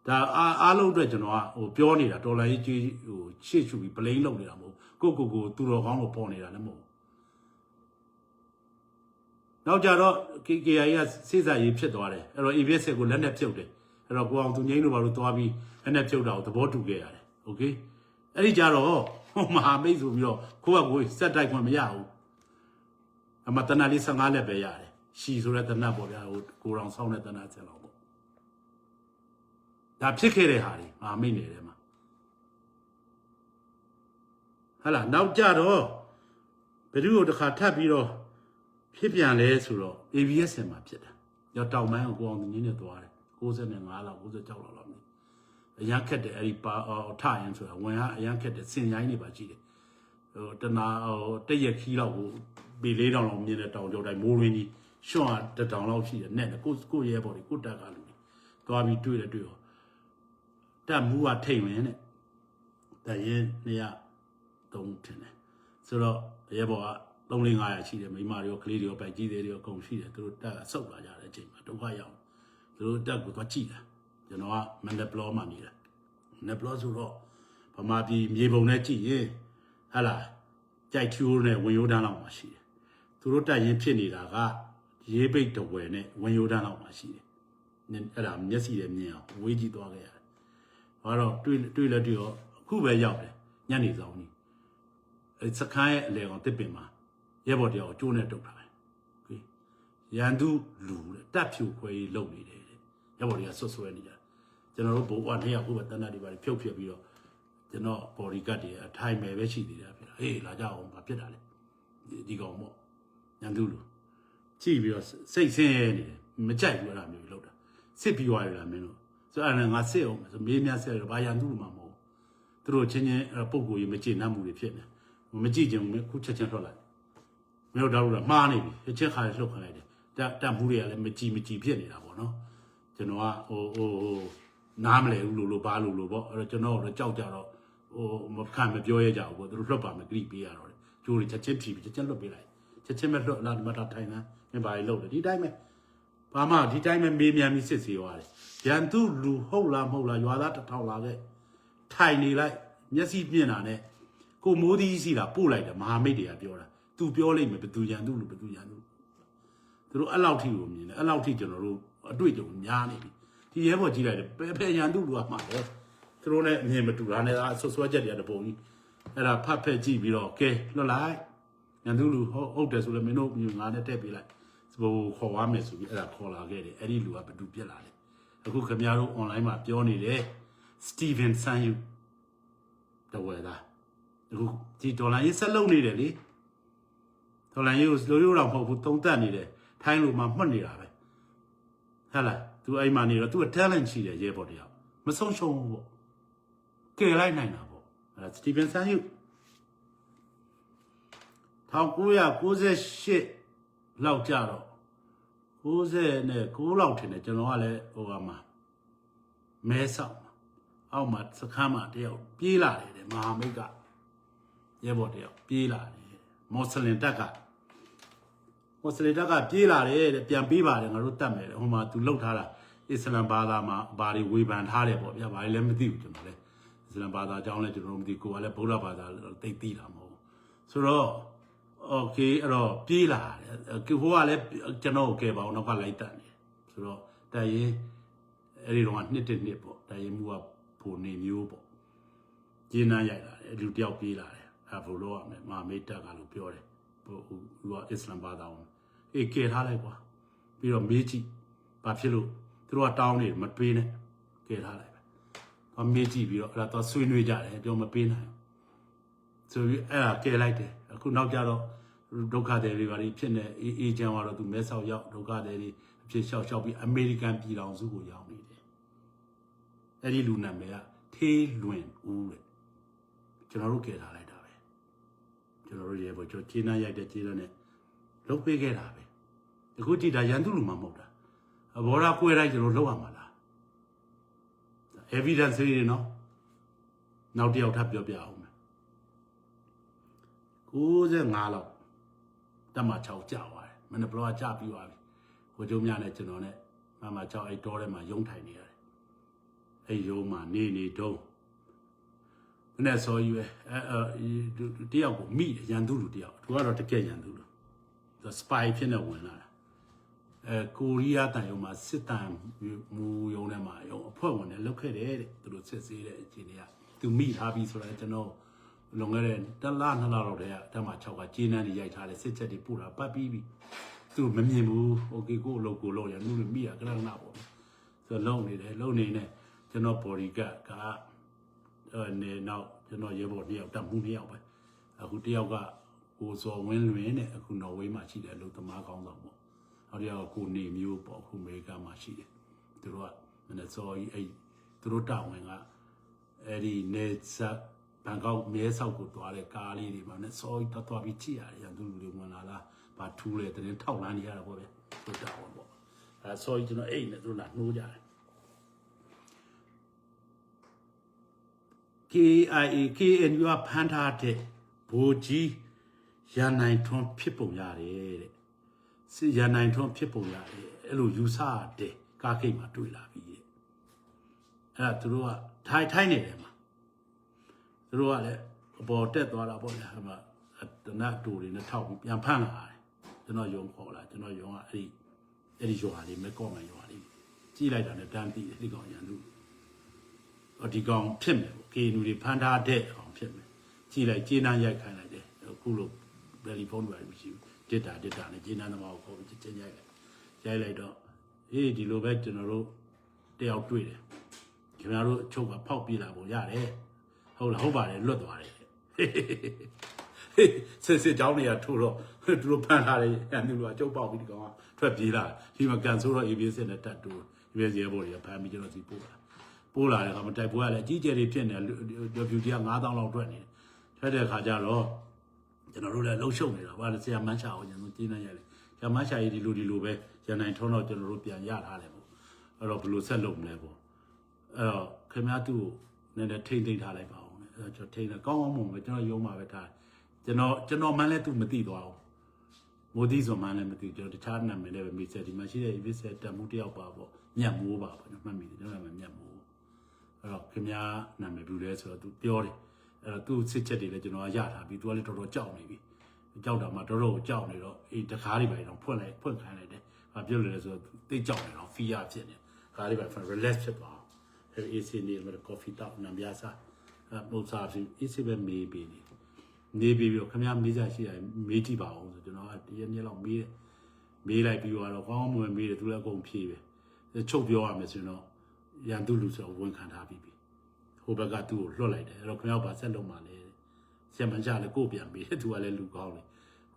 ဒါအားလုံးအတွက်ကျွန်တော်ကပြောနေတာတော်လိုင်းကြီးရှေ့ချူပြီးပလိန်လုပ်နေတာမဟုတ်ကိုသူတော်ကောင်းလို့ပေါ်နေတာလည်းမဟုတ်နောက်ကြတော့ KIA ကစိတ်စာရေးဖြစ်သွားတယ်အဲ့တော့ ABS ကိုလက်နဲ့ပြုတ်တယ်အဲ့တော့ကိုအောင်သူငိမ့်တို့ဘာလို့သွားပြီးလက်နဲ့ပြုတ်တာကိုသဘောတူခဲ့ရတယ်โอเคအဲ့ဒီကြတော့မဟာမိတ်ဆိုပြီးတော့ကိုစက်တိုက်ခွင့်မရဘူးအမတနာလေး15လက်ပဲရတယ်ရှီဆိုတဲ့တနတ်ပေါ့ဗျာကိုရောင်ဆောင်းတဲ့တနတ်ဆက်လောက်ပေါ့ဒါဖြစ်ခဲ့တဲ့ဟာတွေမဟာမိတ်နေတဲ့မှာဟလာနောက်ကြတော့ဘယ်သူကိုတစ်ခါထပ်ပြီးတော့ဖြစ်ပြန်လဲဆိုတော့ ABS မှာဖြစ်တာရောတောင်ပိုင်းကိုအောင်ငင်းနေသွားတယ်65လောက်96လောက်မြည်အရန်ခက်တယ်အဲ့ဒီပါထရင်ဆိုတာဝင်ကအရန်ခက်တယ်စင်ရိုင်းနေပါကြည့်တယ်တနာတရက်ခီးလောက်ကိုပေ4000လောက်မြင်တဲ့တောင်ကျော်တိုင်းမိုးရင်းကြီးရှွန့်တတောင်လောက်ရှိတယ်နဲ့ကိုရဲဘော်တွေကိုတက်ကလူတွေသွားပြီးတွေ့ရောတက်မူကထိတ်ဝင်တဲ့တရင်နေရ3ထင်တယ်ဆိုတော့ရဲဘော်က3-500ရှိတယ်မိမတွေရောကလေးတွေရောပိုက်ကြီးတွေရောအကုန်ရှိတယ်သူတို့တက်ဆုတ်လာကြတဲ့အချိန်မှာဒုက္ခရောက်သူတို့တက်ကိုသွားကြည့်တာကျွန်တော်ကမန်ဒပလောမှာနေတာနပလောဆိုတော့ဗမာပြည်မြေပုံနဲ့ကြည့်ရင်ဟာလာကြိုက်ထူးနဲ့ဝင်ရိုးတန်းလောက်မှာရှိတယ်သူတို့တက်ရင်ဖြစ်နေတာကရေးပိတ်တဝယ်နဲ့ဝင်ရိုးတန်းလောက်မှာရှိတယ်အဲ့ဒါမျက်စိနဲ့မြင်အောင်ဝေးကြည့်သွားခဲ့ရတယ်ဘာတော့တွေ့လက်တွေ့ရောအခုပဲရောက်တယ်ညနေဆောင်ကြီးစခန်းရဲ့အလဲကောင်တစ်ပင်မှာရဲဘော်တယောက်ကျိုးနဲ့တုတ်တာပဲโอเคရန်သူလူတက်ဖြူခွဲရေးလုပ်နေတယ်ရဲဘော်တွေကဆွဲနေကြကျွန်တော်တို့ဘိုးက2ယောက်ခုပဲတန်းတန်းတွေပါဖြုတ်ဖြစ်ပြီးတော့ကျွန်တော် body guard တွေအထိုင်မယ်ပဲရှိသေးတယ်ဖြစ်တာဟေးလာကြအောင်ဗာဖြစ်တာလေဒီကောင်ပေါ့ရန်သူလူကြည့်ပြီးတော့စိတ်ဆင်းရဲနေတယ်မကြိုက်ဘူးအဲ့လိုမျိုးလုပ်တာစစ်ပြီးသွားရလားမင်းတို့ဆိုအဲ့ဒါငါစစ်အောင်ဆိုမေးမြန်းစစ်ရဘာရန်သူမှမဟုတ်သူတို့ချင်းပုံကိုကြီးမကြည့်နှမ်းမှုတွေဖြစ်နေမကြည့်ချင်ဘူးခုချက်ထွက်လိုက်မင်းတို့တော့မှားနေပြီချက်ခါလှုပ်ခါလိုက်တယ်တက်မှုတွေကလည်းမကြည်ဖြစ်နေတာပေါ့နော်ကျွန်တော်ကနားမလဲဘူးလို့ဘာလို့ပေါ့အဲ့တော့ကျွန်တော်တော့ကြောက်ကြတော့မပြောရကြဘူးပေါ့သူတို့လွတ်ပါမယ်ဂရိပေးရတော့ကျိုးတွေချက်ချင်းဖြီးပြီးချက်ချင်းလွတ်ပေးလိုက်ချက်ချင်းပဲလွတ်လာဒီမှာထိုင်တာမင်းဘာလို့လုပ်လဲဒီတိုင်းပဲဘာမှဒီတိုင်းပဲမေးမြန်းပြီးစစ်ဆေးသွားတယ်ရန်သူလူဟုတ်လားမဟုတ်လားရွာသား1000လာခဲ့ထိုင်နေလိုက်မျက်စိပြင်းတာနဲ့ကိုမိုးသီးစီတာပို့လိုက်တယ်မဟာမိတ်တွေကပြောတာသူပြောလိုက်မယ်ဘသူရန်သူလူဘသူရန်သူသူတို့အဲ့လောက်ထိကိုမြင်တယ်အဲ့လောက်ထိကျွန်တော်တို့အတွေ့အကြုံများနေပြီဒီရဲဘော်ကြည့်လိုက်တယ်ဘယ်ရန်သူလူကမှတယ်သူတို့နဲ့အမြင်မတူတာနဲ့ဆွဆွဲချက်တွေကတပုံကြီးအဲ့ဒါဖတ်ဖက်ကြည့်ပြီးတော့ကဲလွတ်လိုက်ရန်သူလူဟုတ်တယ်ဆိုလည်းမင်းတို့ငါနဲ့တက်ပေးလိုက်စပိုးခေါ်သွားမယ်ဆိုပြီးအဲ့ဒါခေါ်လာခဲ့တယ်အဲ့ဒီလူကဘသူပြက်လာတယ်အခုခင်ဗျားတို့ online မှာပြောနေတယ်စတီဗင်ဆန်ယူတဝဲသားအခုဒီဒေါ်လာရေးဆက်လုပ်နေတယ်လေဒေါ်လာရေးကိုလိုရိုးတော့မဟုတ်ဘူးသုံးသက်နေတယ်ထိုင်းလိုမှမှတ်နေတာပဲဟဲ့လားသူအိမ်မှာနေတော့သူက talent ရှိတယ်ရဲဘော်တယောက်မဆုံးရှုံးဘူးပေါ့ကယ်လိုက်နိုင်တာပေါ့အဲ့စတီဗင်ဆန်ယူ1998လောက်ကြတော့90နဲ့9လောက်ထင်တယ်ကျွန်တော်ကလည်းဟိုကမှာ မဲဆောက်အောက်မှာစခန်းမှာတယောက်ပြေးလာတယ်မဟာမိတ်ကရဲဘော်တယောက်ပြေးလာတယ်မွတ်စလင်တက်ကပြေးလာတယ်တဲ့ပြန်ပြေးပါတယ်ငါတို့တတ်မယ်ဟိုမှာသူလှုပ်ထားတာအစ္စလမ်ဘာသာမှာဘာတွေဝေဖန်ထားတယ်ပေါ့ဗျာဘာတွေလည်းမသိဘူးကျွန်တော်လည်းအစ္စလမ်ဘာသာအကြောင်းလည်းကျွန်တော်မသိကိုကလည်းဗုဒ္ဓဘာသာသိသိတာမဟုတ်ဆိုတော့โอเคအဲ့တော့ပြေးလာတယ်ဟိုကလည်းကျွန်တော်ကဲပါအောင်နောက်ကလိုက်တက်နေဆိုတော့တန်ရင်အဲ့ဒီတော့နှစ်ပေါ့တန်ရင်မှုကဖို့နေမျိုးပေါ့ကျင်းနှမ်းရိုက်လာတယ်လူတယောက်ပြေးလာတယ်အဲ့ဘို့လို့ရမယ်မာမေတ္တကလို့ပြောတယ်ဟိုကအစ္စလမ်ဘာသာဝင်အေးကဲထားလိုက်ကွာပြီးတော့မေးကြည့်ဘာဖြစ်လို့သူတို့ကတောင်းနေမပေးနဲ့ကဲထားလိုက်ပဲအမေးကြည့်ပြီးတော့အဲ့ဒါတော့ဆွေးနွေးကြတယ်ပြောမပေးနိုင်ဆိုပြီးအဲ့ဒါကဲလိုက်တယ်အခုနောက်ကြတော့ဒုက္ခသည်တွေဘာတွေဖြစ်နေအေဂျင့်ကတော့သူမဲဆောက်ရောက်ဒုက္ခသည်တွေအဖြစ်ရှောက်ပြီးအမေရိကန်ပြည်တော်စုကိုရောက်နေတယ်အဲ့ဒီလူနာမည်ကထေးလွင်ဦးတဲ့ကျွန်တော်တို့ကဲထားလိုက်တာပဲကျွန်တော်တို့ရေပေါ်ကျင်းနှရိုက်တဲ့ကျင်းနဲ့လုတ်ပေးခဲ့တာပဲအခုကြည့်တာရန်သူလူမှမဟုတ်တာဘောရာကွဲလိုက်ကျွန်တော်လောက်ရမှာလား evidence တွေနော်နောက်တစ်ယောက်ထပ်ပြောပြအောင်မယ်95လောက်တက်မှ6ကြာသွားတယ်မနေ့ဘလောကကြာပြီးသွားပြီဟိုကျုံများနဲ့ကျွန်တော်နဲ့မမ6အဲ့တောထဲမှာရုံထိုင်နေရတယ်အဲ့ရုံမှာနေတုံးမနေ့စောကြီးပဲတယောက်ကိုမိရန်သူလူတယောက်သူကတော့တကယ်ရန်သူလို့သူစပိုင်ဖြစ်နေဝင်လာတာကိုရီးယားတန်ရုံမှာစစ်တမ်းမူရုံထဲမှာရုံအဖွဲ့ဝင်တွေလောက်ခဲ့တယ်တဲ့သူတို့စစ်ဆေးတဲ့အခြေအနေကသူမိထားပြီးဆိုတော့ကျွန်တော်လွန်ခဲ့တဲ့1လ2လလောက်တည်းကတက်မှာ6ကကျင်းနှန်းတွေရိုက်ထားတယ်စစ်ချက်တွေပို့တာပတ်ပြီးပြီသူမမြင်ဘူးโอเคကိုအလုပ်ကိုလုပ်ရနူးမိရကလနာပေါ့ဆိုတော့လုံနေတယ်လုံနေနဲ့ကျွန်တော် body guard ကနေနောက်ကျွန်တော်ရေဘော်တယောက်တက်မှု2ယောက်ပဲအခုတယောက်ကကိုစော်ဝင်းလွင်နဲ့အခုနော်ဝေးမှာရှိတယ်လို့သမားကောင်းဆောင်ပေါ့နောက်တယောက်ကကိုနေမျိုးပေါ့အခုအမေရိကန်မှာရှိတယ်သူတို့ကမနေ့စော်ကြီးအဲ့သူတို့တာဝန်ကအဲ့ဒီနေဆက်ဘန်ကောက်မဲဆောက်ကိုသွားတဲ့ကားလေးတွေမှာနဲ့စော်ကြီးသွားပြီးကြည့်ရတယ်ရန်သူလူတွေဝင်လာလားဘာထူးလဲတရင်ထောက်လန်းနေရတာပေါ့ဗျသူတာဝန်ပေါ့အဲစော်ကြီးကျွန်တော်အဲ့နဲ့သူတို့လာနှိုးကြတယ်KIA KNU ကဖမ်းထားတဲ့ဘိုးကြီးရန်နိုင်ထွန်းဖြစ်ပုံရတယ်တဲ့စစ်ရန်နိုင်ထွန်းဖြစ်ပုံရတယ်အဲ့လိုယူဆတဲ့ကားကိတ်မှာတွေ့လာပြီတဲ့အဲ့ဒါသူတို့ကထိုင်းနေတယ်မှာသူတို့ကလည်းအပေါ်တက်သွားတာပေါ့လေဟိုမှာတနတ်တူတွေနဲ့ထောက်ပြီးပြန်ဖမ်းလာတယ်ကျွန်တော်ယုံခေါ်လာကျွန်တော်ယုံကအဲ့ဒီရွာလေးမဲကော့မှန်ရွာလေးကြည့်လိုက်တာနဲ့တန်းပြီးဒီကောင်ရန်သူဒီကောင်ဖြစ်မယ်ပေါ့ KNU တွေဖမ်းထားတဲ့ကောင်ဖြစ်မယ်ကြည့်လိုက်ကျေးနှမ်းရိုက်ခိုင်းလိုက်တယ်အခုလို့တယ်လီဖုန်းတွေမရှိဘူးတစ်တာနဲ့ကျေးနှမ်းသမားကိုခေါ်ပြီးချင်းရိုက်လိုက်တော့အေးဒီလိုပဲကျွန်တော်တို့တယောက်တွေ့တယ်ခင်ဗျားတို့အချုပ်ကဖောက်ပြေးလာပုံရတယ်ဟုတ်လားဟုတ်ပါတယ်လွတ်သွားတယ်စစ်ကြောင်းတွေကထိုးတော့သူတို့ဖမ်းထားတယ်အန်သူတို့ကကျုပ်ပေါက်ပြီးဒီကောင်ကထွက်ပြေးလာဒီမှာကန်ဆိုးတော့ ABS နဲ့တက်တူ ABS ရဲဘော်တွေကဖမ်းပြီးကျွန်တော်စီပို့လာတယ်ကမတိုက်ပွဲကလည်းအကြီးကျယ်တွေဖြစ်နေတယ်ဗျူတီက9000လောက်ထွက်နေတယ်ထွက်တဲ့ခါကျတော့ကျွန်တော်တို့လည်းလှုပ်ရှုပ်နေတာဘာလဲဆရာမန်းချအောင်ကျွန်တော်ကျင်းနေရတယ်ဆရာမန်းချကြီးဒီလိုပဲရန်နိုင်ထုံးတော့ကျွန်တော်တို့ပြန်ရထားတယ်ပေါ့အဲ့တော့ဘယ်လိုဆက်လုပ်မလဲပေါ့အဲ့တော့ခင်ဗျားသူ့ကိုနည်းနည်းထိမ့်ထားလိုက်ပါဦးအဲ့တော့ကျွန်တော်ထိမ့်တယ်ကောင်းမွန်ပဲကျွန်တော်ရုံးမှာပဲထားကျွန်တော်မှန်းလဲသူမသိသွားဘူးမိုးသီးဆိုမှန်းလဲမသိကျွန်တော်တခြားနာမည်နဲ့ပဲမိဆက်ဒီမှာရှိတဲ့ EVS တက်မှုတယောက်ပါပေါ့ညက်မိုးပါပေါ့ကျွန်တော်မှတ်မိတယ်ကျွန်တော်နာမည်ညက်မိုးအဲ့တော့ခင်ဗျားနာမည်ဘူးလဲဆိုတော့ तू ပြောတယ်အဲ့တော့သူ့စစ်ချက်တွေလည်းကျွန်တော်ရထားပြီး तू ကလည်းတော်တော်ကြောက်နေပြီကြောက်တာမှတော်တော်ကြောက်နေတော့အေးတကားတွေပဲတော့ဖွင့်ခိုင်းလိုက်တယ်ဘာပြောလဲဆိုတော့သိကြောက်နေတော့ fear ဖြစ်နေကားလေးပဲ relax ဖြစ်သွားအဲ့ AC နေမှာ coffee တောက်နံပြားစားပုံစားပြီး AC ပဲမေးပြီးနေပြီးတော့ခင်ဗျားမေးစားရှိတယ်မေးကြည့်ပါအောင်ဆိုကျွန်တော်တရက်နေ့လောက်မေးလိုက်ပြီးတော့ကောင်းမွန်မေးတယ်သူလည်းအကုန်ဖြေပဲချုပ်ပြောရမယ်ဆိုတော့ရန်သူလူဆိုဝန်ခံထားပြီးပြီဟိုဘက်ကသူ့ကိုလွတ်လိုက်တယ်အဲ့တော့ခင်ဗျားဘာဆက်လုပ်မှလဲဆရာမကြလည်းကိုပြန်ပြီးသူကလည်းလူကောင်းတယ်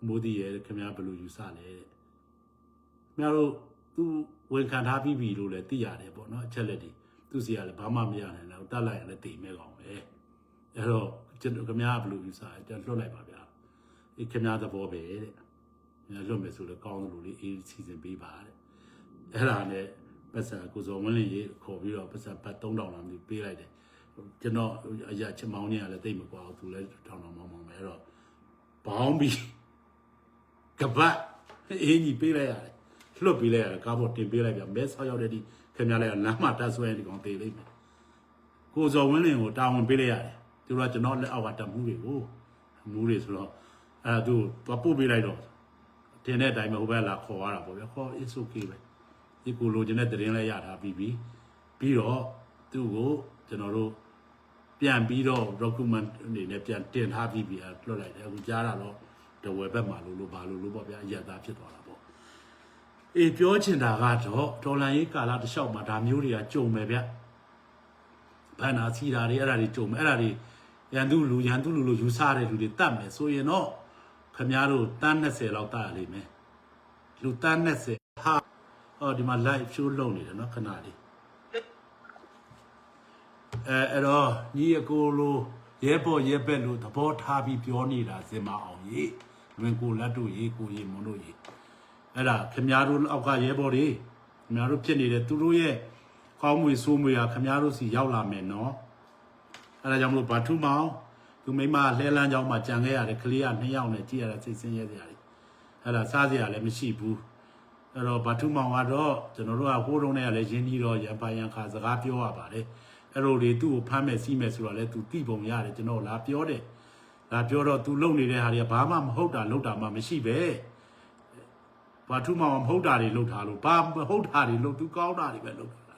မိုးတီးရဲ့ခင်ဗျားဘယ်လိုယူဆလဲခင်ဗျားတို့သူဝန်ခံထားပြီးပြီလို့လည်းသိရတယ်ပေါ့နော်အချက်လက်တွေသူစီကလည်းဘာမှမရနိုင်တော့တတ်လိုက်ရင်လည်းတိမ်မဲကောင်ပဲအဲ့တော့ကျွန်တော်ခင်ဗျားဘယ်လိုယူဆလဲလွတ်လိုက်ပါဗျာအေးခင်ဗျားသဘောပဲတဲ့လွတ်မယ်ဆိုလည်းကောင်းတယ်လို့လေအေးစီစဉ်ပေးပါတဲ့အဲ့ဒါနဲ့ဘ ပတ်စံကိုစောဝင်းလင်းရေးခေါ်ပြီးတော့ပတ်စံပတ်3000လောက်မျိုးပေးလိုက်တယ်ကျွန်တော်အရာချမောင်းနေရလဲတိတ်မကွာဘူးသူလဲထောင်မောင်းပဲအဲ့တော့ဘောင်းပြီးကပတ်အင်းကြီးပေးလိုက်ရတယ်လွတ်ပေးလိုက်ရတယ်ကားပေါ်တင်ပေးလိုက်ပြမဲဆောက်ရောက်တဲ့ဒီခင်ဗျားလည်းလမ်းမှာတက်ဆွဲဒီကောင်တေးလိမ့်မယ်ကိုစောဝင်းလင်းကိုတာဝန်ပေးလိုက်ရတယ်သူကကျွန်တော်လက်အောက်ကတမှုတွေကိုမူးတွေဆိုတော့အဲ့သူသွားပို့ပေးလိုက်တော့တင်တဲ့အတိုင်းပဲဟိုဘက်လာခေါ်ရတာပေါ့ဗျာခေါ် it's okay ပဲဒီကိုလိုချင်တဲ့သတင်းလည်းရထားပြီးတော့သူ့ကိုကျွန်တော်တို့ပြန်ပြီးတော့ document အနေနဲ့ပြန်တင်ထားပြီးလွှတ်လိုက်တယ်အခုကြားတာတော့တဝယ်ဘက်မှာလို့ဘာလို့ပေါ့ဗျာအရသာဖြစ်သွားတာပေါ့အေးပြောချင်တာကတော့ဒေါ်လာရေးကာလတစ်လျှောက်မှာဒါမျိုးတွေကကြုံမယ်ဗျဘန်နာစီတာတွေအဲ့ဒါတွေကြုံမယ်အဲ့ဒါတွေရန်သူလူလို့ယူဆတဲ့လူတွေတတ်မယ်ဆိုရင်တော့ခင်ဗျားတို့တန်း20လောက်တတ်ရလိမ့်မယ်လူတန်း20ဟာဒီမှာ live show လုပ်နေတယ်နော်ခဏလေးအဲ့တော့ညီအကိုလိုရဲပေါ်ရဲဘက်လို့သဘောထားပြီးပြောနေတာစင်မအောင်ကြီးလွင်ကိုလက်တို့ရေးကိုရေးမွန်တို့ရေးအဲ့ဒါခင်ဗျားတို့အောက်ကရဲဘော်တွေခင်ဗျားတို့ဖြစ်နေတဲ့သူတို့ရဲ့ကောင်းမွေဆိုးမွေဟာခင်ဗျားတို့စီရောက်လာမယ်နော်အဲ့ဒါကြောင့်မလို့ဘာထူးမောင်သူမိမလှဲလန်းကြောင်းမှာကြံခဲ့ရတယ်ကလေးက2ယောက်နဲ့ကြည့်ရတာစိတ်ဆင်းရဲစရာတွေအဲ့ဒါစားစရာလည်းမရှိဘူးအဲ့တော့ဘာထူးမောင်ကတော့ကျွန်တော်တို့ကဟိုးတုံးနဲ့လည်းရင်းနှီးတော့ရံပါရံခါစကားပြောရပါတယ်အဲ့လိုတွေသူ့ကိုဖမ်းမယ်စီးမယ်ဆိုတော့လေသူတိပုံရတယ်ကျွန်တော်လာပြောတယ်လာပြောတော့သူလုံနေတဲ့ဟာတွေကဘာမှမဟုတ်တာလုပ်တာမှမရှိပဲဘာထူးမောင်မဟုတ်တာတွေလုပ်ထားလို့ဘာမဟုတ်တာတွေလုပ်သူကောင်းတာတွေပဲလုပ်တာ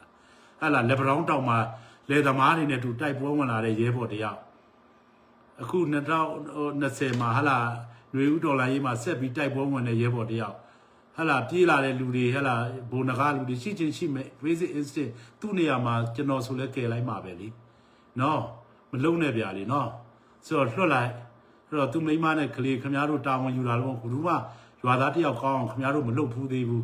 ဟဲ့လားလက်ပတောင်းတောင်မှာလေသမားတွေနဲ့သူတိုက်ပွဲဝင်လာတဲ့ရဲဘော်တယောက်အခု2020မှာဟလာຫນွေဦးဒေါ်လာရေးမှာဆက်ပြီးတိုက်ပွဲဝင်တဲ့ရဲဘော်တယောက်ဟလာပြေးလာတဲ့လူတွေဟလာဘုံနဂါလူတွေရှိချင်းရှိမဲ့ basic instinct သူ့နေရာမှာကျွန်တော်ဆိုလဲကယ်လိုက်မှာပဲလीနော်မလုံနဲ့ဗျာလीနော်ဆိုတော့လွတ်လိုက်အဲ့တော့သူမိမနဲ့ကလေးခင်ဗျားတို့တာဝန်ယူတာလို့ဘူးမှရွာသားတယောက်ကောင်းအောင်ခင်ဗျားတို့မလုပ်ဘူးသေးဘူး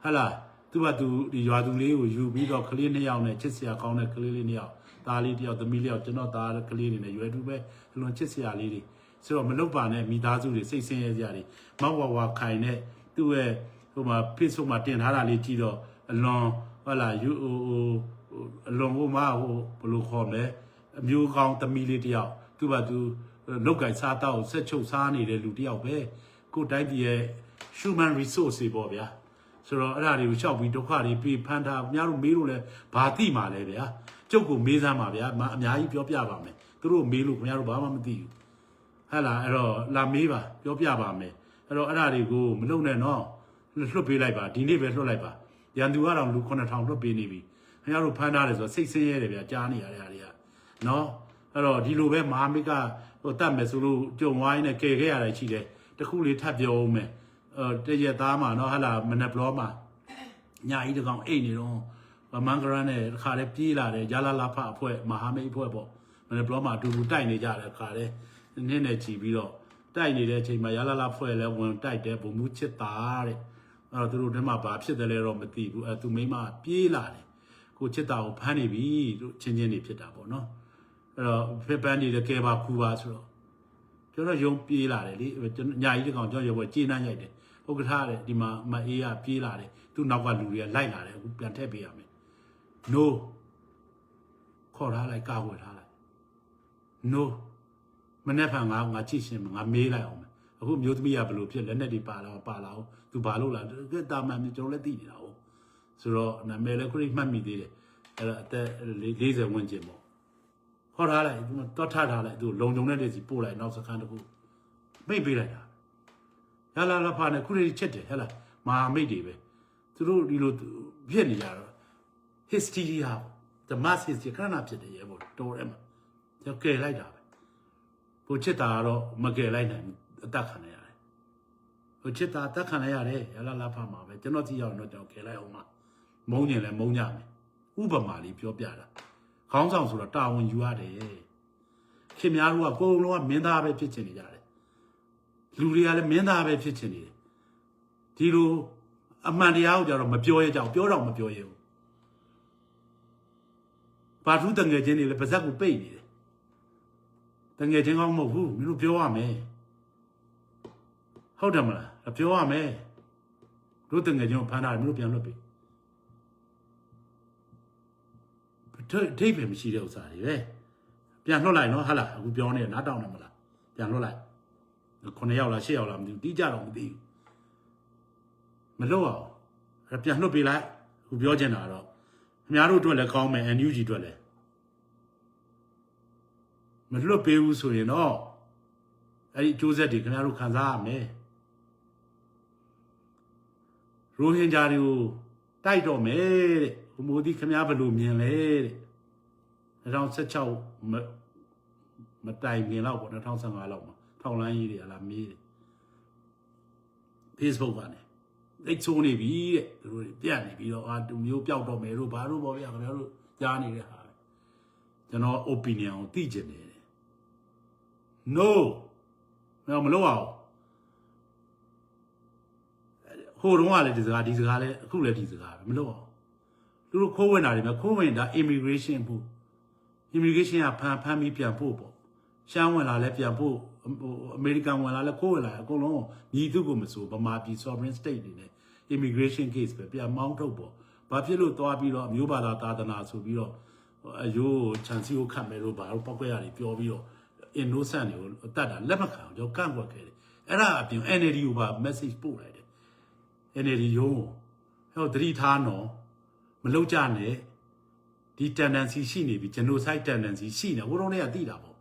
ဟလာသူကသူဒီရွာသူလေးကိုယူပြီးတော့ကလေး2ယောက်နဲ့ချစ်စရာကောင်းတဲ့ကလေးလေး2ယောက်သားလေးတယောက်သမီးလေးတယောက်ကျွန်တော်သားကလေးတွေနဲ့ရွယ်တူပဲအလွန်ချစ်စရာလေးတွေဆိုတော့မလုပ်ပါနဲ့မိသားစုတွေစိတ်ဆင်းရဲစရာတွေမောက်ဝါခိုင်နဲ့သူ့ရဲ့ဟိုမှာ Facebook မှာတင်ထားတာလေးကြည့်တော့အလွန်ဟုတ်လားယူအလွန်ဟိုမှာဟိုဘယ်လိုခေါ်မလဲအမျိုးကောင်းသမီးလေးတယောက်သူ့ဘာသူလောက်ကင်စားတော့ဆက်ချုပ်စားနေတဲ့လူတယောက်ပဲကိုတိုင်းပြည်ရဲ့ human resource တွေပေါ့ဗျာဆိုတော့အဲ့ဒါတွေကိုရှောက်ပြီးဒုက္ခတွေပြီးဖန်တာအများတို့မေးလို့လဲဘာသိမှာလဲဗျာကျုပ်ကိုမေးစမ်းပါဗျာအများကြီးပြောပြပါမယ်သူတို့မေးလို့ခင်ဗျားတို့ဘာမှမသိဘူးဟဲ့လားအဲ့တော့လာမေးပါပြောပြပါမယ်အဲ့တော့အဲ့ဒါတွေကိုမလုပ်နဲ့နော်လွတ်ပေးလိုက်ပါဒီနေ့ပဲလွတ်လိုက်ပါရန်သူကတော့လူ9000လွတ်ပေးနေပြီခင်ဗျားတို့ဖမ်းထားတယ်ဆိုတော့စိတ်ဆင်းရဲတယ်ဗျာကြားနေရတဲ့ဟာတွေကနော်အဲ့တော့ဒီလိုပဲမဟာမိတ်ကဟိုတတ်မယ်ဆိုလို့ကြုံဝိုင်းနဲ့ကယ်ခဲ့ရတယ်ရှိတယ်တခုလေးထပ်ပြောဦးမယ်တရက်သားမှာနော်ဟလာမနက်ဘလောမှာညာကြီးတကောင်အိတ်နေတော့မန်ဂရန်နဲ့တခါလေးပြေးလာတယ်ရလာလာဖအဖွဲ့မဟာမိတ်အဖွဲ့ပေါ့မနက်ဘလောမှာအတူတူတိုက်နေကြတယ်ခါလေးနင်းနဲ့ချီပြီးတော့တိုက်နေတဲ့အချိန်မှာရလာလာဖွဲ့လဲဝင်တိုက်တယ်ဘုံမှုချစ်တာတဲ့အဲ့တော့သူတို့ထဲမှာဘာဖြစ်တယ်လဲတော့မသိဘူးအဲသူမိမပြေးလာတယ်ကိုချစ်တာကိုဖမ်းနေပြီတို့ချင်းချင်းနေဖြစ်တာပေါ့နော်အဲ့တော့ဖစ်ပန်းနေတဲ့ကဲပါခူပါဆိုတော့ကျွန်တော်ယုံပြေးလာတယ်လေညာကြီးတကောင်ကျွန်တော်ရောကျေးနှမ်းရိုက်တယ်ဥက္ကဋ္ဌတဲ့ဒီမှာမအေးကပြေးလာတယ်သူ့နောက်ကလူတွေကလိုက်လာတယ်အခုပြန်ထည့်ပေးရမယ် no ခေါ်ထားလိုက်ကာဝယ်ထားလိုက် no မနေ့ကငါကြည့်ရှင်ငါမေးလိုက်အောင်အခုမျိုးသမီးကဘယ်လိုဖြစ်လက်နဲ့တွေပါလာအောင်သူဘာလို့လာတာမှန်ကျွန်တော်လည်းသိနေတာဟုတ်ဆိုတော့နာမည်လည်းခုမှတ်မိသေးတယ်အဲ့ဒါအသက်40ဝန်းကျင်ပေါ့ခေါ်ထားလိုက်သူတော့ထားထားလိုက်သူလုံုံတဲ့စီပို့လိုက်နောက်စခန်းတခုမိတ်ပေးလိုက်တာရလာလာဖာနဲ့ခုလေးချက်တယ်ဟဲ့လားမဟာမိတ်တွေပဲသူတို့ဒီလိုဖြစ်နေကြတော့ history ဟာ the mass history ခဏဖြစ်တယ်ရေပေါ့တော်တယ်မှာကျကယ်လိုက်တာပဲဘုချစ်တာကတော့မကယ်လိုက်နိုင်ဘူးအသက်ခံရတယ်ဘုချစ်တာအသက်ခံရရတယ်ရလာလာဖာမှာပဲကျွန်တော်ကြည့်ရအောင်တော့ကျွန်တော်ကယ်လိုက်အောင်မှာမုန်းရင်လည်းမုန်းကြမယ်ဥပမာလေးပြောပြတာခေါင်းဆောင်ဆိုတော့တာဝန်ယူရတယ်ခင်များတို့ကကိုယ်လုံးကမင်းသားပဲဖြစ်ချင်နေကြတယ်လူတွေကလည်းမင်းသားပဲဖြစ်ချင်နေတယ်ဒီလိုအမှန်တရားကိုကြတော့မပြောရကြအောင်ပြောတော့မပြောရဘူးဘာထူးတငယ်ချင်းတွေလည်းပါဇက်ကိုပိတ်နေတယ်တငယ်ချင်းကောင်းမဟုတ်ဘူးမင်းတို့ပြောရမယ်ဟုတ်တယ်မလားပြောရမယ်တို့တငယ်ချင်းကိုဖမ်းတာမင်းတို့ပြန်လွတ်ပြီ ဒိတ်ပဲမရှိတဲ့ဥစ္စာတွေပဲပြန်လွှတ်လိုက်နော်ဟာလားအခုပြောနေနားတောင်းနေမလားပြန်လွှတ်လိုက်9 ယောက်လား10 ယောက်လားမသိဘူးတီးကြတော့မသိဘူးမလွတ်အောင်ပြန်လွှတ်ပေးလိုက်အခုပြောချင်တာတော့ခင်ဗျားတို့အတွက်လည်းကောင်းမယ် NUG အတွက်လည်းမလွတ်ပေးဘူးဆိုရင်တော့အဲ့ဒီအကျိုးဆက်တွေခင်ဗျားတို့ခံစားရမယ်ရိုဟင်ဂျာတွေကိုတိုက်တော့မယ်တဲ့ဟိုမိုဒီခင်ဗျားဘယ်လိုမြင်လဲတဲ့2016မတိုင်ခင်လောက်ပေါ့2015လောက်မှာထောင်လိုင်းကြီးတွေလာမေးတယ် Facebook ကနေအိတ်ဆိုးနေပြီတဲ့သူတို့ပြတ်နေပြီးတော့သူမျိုးပျောက်တော့မယ်တို့ဘာလို့ပေါ့ဗျာခင်ဗျားတို့ကြားနေတဲ့ဟာကျွန်တော် opinion ကိုသိကျင်တယ် no မလို့အောင်ဟိုတုန်းကလည်းဒီစကားလည်းအခုလည်းဒီစကားပဲမလို့အောင်သူတို့ခိုးဝင်တာတွေများခိုးဝင်တာ immigration ဖို့ immigration ကဖမ်းပြီးပြန်ဖို့ပေါ့ရှမ်းဝင်လာလဲပြန်ဖို့အမေရိကန်ဝင်လာလဲခိုးဝင်လာအကုန်လုံးညီသူကိုမဆိုဗမာပြည် sovereign state တွေနဲ့ immigration case ပဲပြန်မောင်းထုတ်ပေါ့ဘာဖြစ်လို့သွားပြီးတော့အမျိုးဘာသာသာသနာဆိုပြီးတော့အယိုးချန်စီကိုခတ်မယ်လို့ဘာလို့ပောက်ခွဲရတယ်ပြောပြီးတော့ innocent တွေကိုအတတ်တာလက်မခံအောင်ကျွန်တော်ကန့်ကွက်ခဲ့တယ်အဲ့ဒါအပြင် NLD ကိုပါ message ပို့လိုက်တယ် NLD ရုံးဟဲ့သတိထားနော်မလုပ်ကြနဲ့ဒီ tendency ရှိနေပြီ genocide tendency ရှိနေဟိုတုန်းကသိတာပေါ့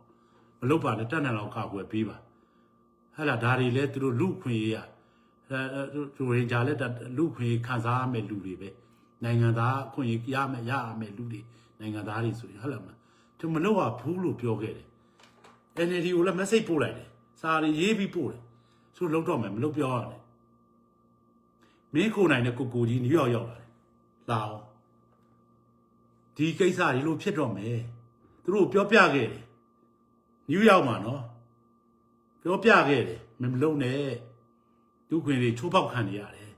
မလုပ်ပါနဲ့တက်နံလောက်ခါကွယ်ပေးပါဟဲ့လားဒါတွေလဲသူတို့လူခွင့်ရသူရင်ကြလဲလူခွင့်ခံစားရမယ်လူတွေပဲနိုင်ငံသားအခွင့်ရမယ်လူတွေနိုင်ငံသားတွေဆိုရင်ဟုတ်လားမသူမလုပ်ရဘူးလို့ပြောခဲ့တယ် NLD ကိုလည်း message ပို့လိုက်တယ်စာတွေရေးပြီးပို့တယ်ဆိုလုံးတော့မယ်မလုပ်ပြောရတယ်မင်းကိုနိုင်တဲ့ကိုကြီးနယူးယောက်ရောက်လာတယ်လာအောင်ဒီကိစ္စဒီလိုဖြစ်တော့မယ်သူတို့ပြောပြခဲ့တယ်နယူးယောက်မှာနော်ပြောပြခဲ့တယ်မလုံးနဲ့ဒုခွင်တွေချိုးပေါက်ခံနေရတယ်